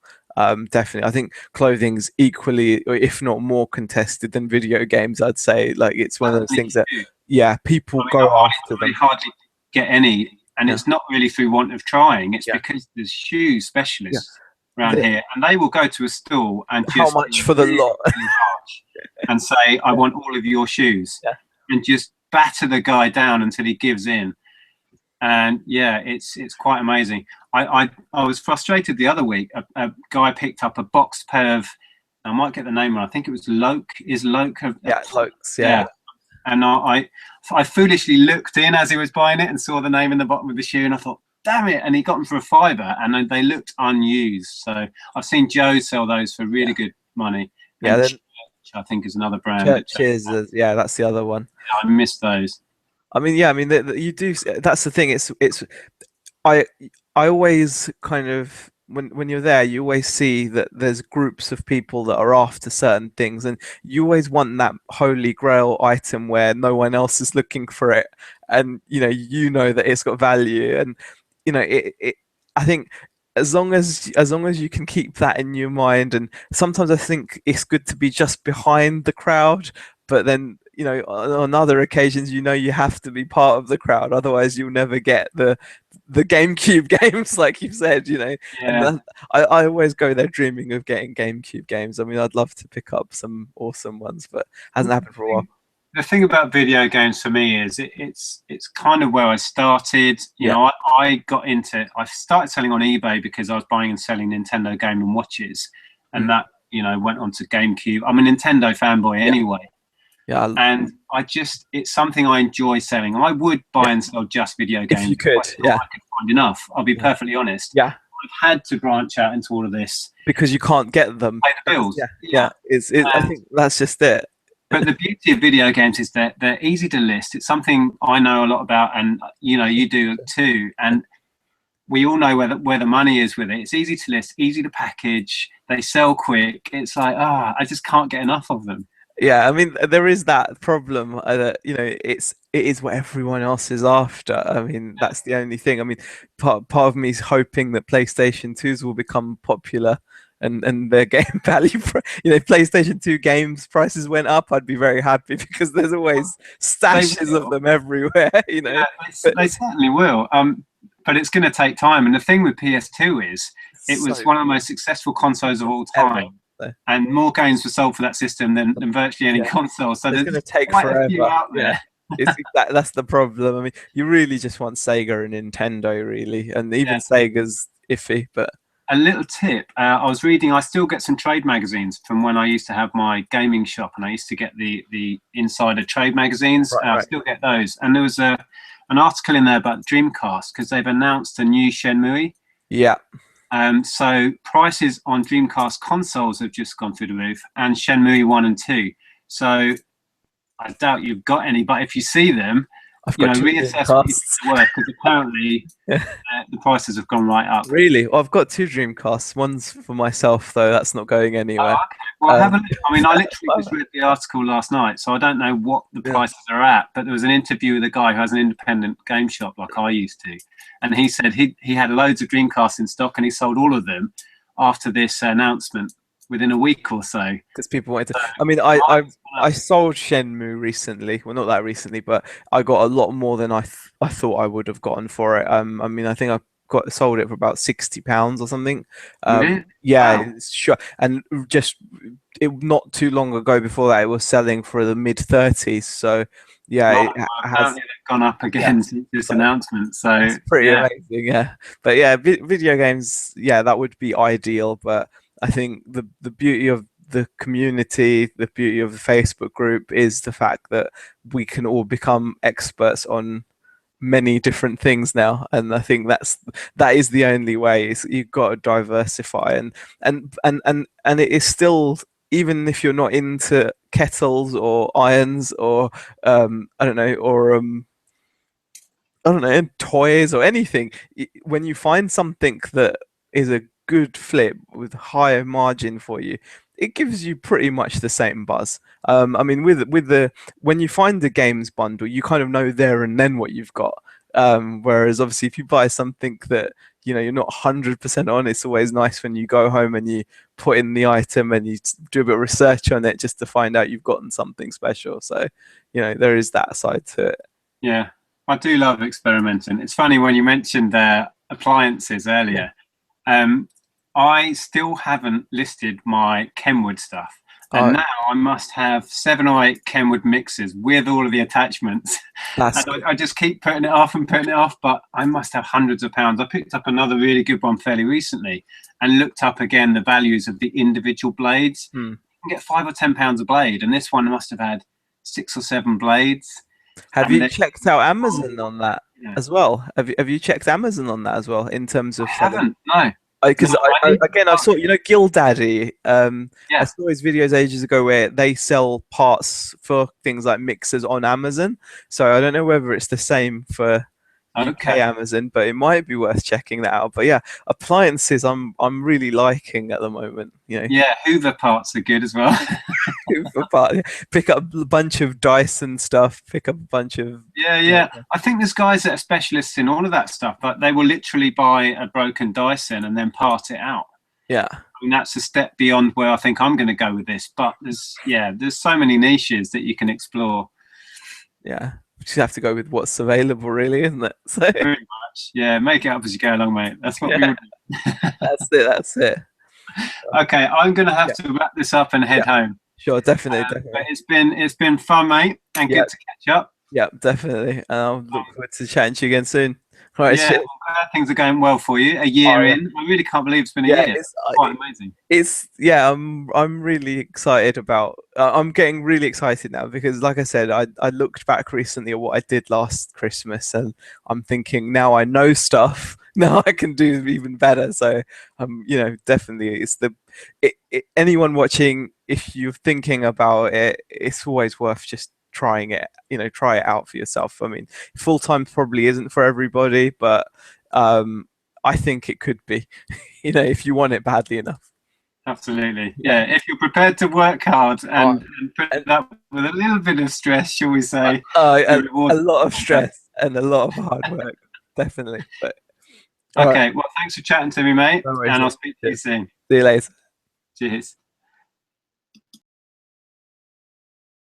Definitely, I think clothing's equally, or if not more, contested than video games. I'd say, like, it's one of those things that, yeah, people go after I them. hardly get any, and Yeah, it's not really through want of trying. It's yeah, because there's shoe yeah. specialists around here, and they will go to a store and How just much be for the really, lot? really harsh and say, "I Yeah, want all of your shoes," yeah, and just batter the guy down until he gives in. And yeah, it's quite amazing. I was frustrated the other week. A guy picked up a boxed pair of, I might get the name wrong. I think it was Loke. Is Loke yeah, Lokes, yeah, yeah. And I foolishly looked in as he was buying it and saw the name in the bottom of the shoe, and I thought, damn it! And he got them for £5, and they looked unused. So I've seen Joe sell those for really yeah, good money. yeah. And Then Church, I think, is another brand. churches, yeah, that's the other one. I miss those. I mean, yeah, I mean, you do. That's the thing. It's I I always kind of when you're there, you always see that there's groups of people that are after certain things, and you always want that holy grail item where no one else is looking for it, and you know that it's got value, and it I think as long as you can keep that in your mind, and sometimes I think it's good to be just behind the crowd, but then on other occasions you have to be part of the crowd, otherwise you'll never get the GameCube games, like you said, and Yeah. I always go there dreaming of getting GameCube games. I mean, I'd love to pick up some awesome ones, but hasn't happened for a while. The thing about video games for me is it's kind of where I started. Yeah. I got into I started selling on eBay because I was buying and selling Nintendo Game and Watches, and Mm. that went on to GameCube. I'm a Nintendo fanboy Yeah. anyway, Yeah. and it's something I enjoy selling. I would buy and sell just video games If you could, I could find enough. I'll be Yeah. perfectly honest. Yeah. I've had to branch out into all of this, Because you can't get them. pay the bills. Yeah. I think that's just it. But the beauty of video games is that they're easy to list. It's something I know a lot about, and you do too. And we all know where the money is with it. It's easy to list, easy to package. They sell quick. It's like I just can't get enough of them. Yeah, I mean, there is that problem that it is what everyone else is after. I mean, that's the only thing. I mean, part of me is hoping that PlayStation 2s will become popular, and their game value, if PlayStation 2 games prices went up, I'd be very happy, because there's always stashes of them everywhere. Yeah, they certainly will. But it's going to take time. And the thing with PS2 is it was one of the most successful consoles of all time. And more games were sold for that system than virtually any console. So it's there's going to take quite forever. a few out there. That's the problem. I mean, you really just want Sega and Nintendo, really, and even Sega's iffy. But a little tip: I was reading. I still get some trade magazines from when I used to have my gaming shop, and I used to get the insider trade magazines. I still get those, and there was an article in there about Dreamcast because they've announced a new Shenmue. Yeah. So prices on Dreamcast consoles have just gone through the roof, and Shenmue 1 and 2. So I doubt you've got any, but if you see them, reassess what it's worth, because apparently the prices have gone right up. Really? Well, I've got 2 Dreamcasts. One's for myself, though. That's not going anywhere. Okay. Well, I haven't. I mean, I literally just read the article last night, so I don't know what the prices are at. But there was an interview with a guy who has an independent game shop like I used to, and he said he had loads of Dreamcasts in stock, and he sold all of them after this announcement within a week or so. Because people wanted to. I mean, I sold Shenmue recently. Well, not that recently, but I got a lot more than I thought I would have gotten for it. I mean, I think I sold it for about £60 or something. Yeah, wow. Sure. And just not too long ago before that, it was selling for the mid-30s. So yeah, it has gone up again since this announcement. So it's pretty amazing. Yeah, but yeah, video games. Yeah, that would be ideal. But I think the beauty of the community, the beauty of the Facebook group, is the fact that we can all become experts on many different things now, and I think that is the only way. Is you've got to diversify, and it is still, even if you're not into kettles or irons or I don't know, or I don't know, toys or anything. When you find something that is a good flip with higher margin for you, it gives you pretty much the same buzz. I mean, with the when you find the games bundle, you kind of know there and then what you've got. Whereas obviously, if you buy something that you're not 100% on, it's always nice when you go home and you put in the item and you do a bit of research on it just to find out you've gotten something special. So, there is that side to it. Yeah, I do love experimenting. It's funny when you mentioned appliances earlier. I still haven't listed my Kenwood stuff. And now I must have 7 or 8 Kenwood mixers with all of the attachments. And I just keep putting it off, but I must have hundreds of pounds. I picked up another really good one fairly recently and looked up again the values of the individual blades. You can get £5 or £10 a blade, and this one must have had 6 or 7 blades. Have you checked out Amazon on that as well? Have you checked Amazon on that as well in terms of? I haven't, no. Because I saw, GillDaddy. I saw his videos ages ago where they sell parts for things like mixers on Amazon. So I don't know whether it's the same for UK Amazon, but it might be worth checking that out. But yeah, appliances I'm really liking at the moment. Yeah, Hoover parts are good as well. Pick up a bunch of Dyson stuff. Pick up a bunch of I think there's guys that are specialists in all of that stuff, but they will literally buy a broken Dyson and then part it out. Yeah, I mean, that's a step beyond where I think I'm going to go with this. But there's so many niches that you can explore. Yeah, you just have to go with what's available, really, isn't it? So pretty much, yeah. Make it up as you go along, mate. That's what we would do. That's it. Okay, I'm going to have to wrap this up and head home. Sure, definitely. But it's been fun, mate, and good to catch up. Yeah, definitely. And I'll look forward to chatting to you again soon. All right, I'm glad things are going well for you. A year in, I really can't believe it's been a year. It's quite amazing. I'm really excited about. I'm getting really excited now because, like I said, I looked back recently at what I did last Christmas, and I'm thinking now I know stuff. Now I can do even better. So, definitely, anyone watching, if you're thinking about it, it's always worth just trying it. Try it out for yourself. I mean, full-time probably isn't for everybody, but I think it could be, if you want it badly enough. Absolutely. Yeah, if you're prepared to work hard and put it up with a little bit of stress, shall we say. A lot of stress and a lot of hard work, definitely. But okay, well, thanks for chatting to me, mate, and I'll speak to you soon. See you later. Cheers.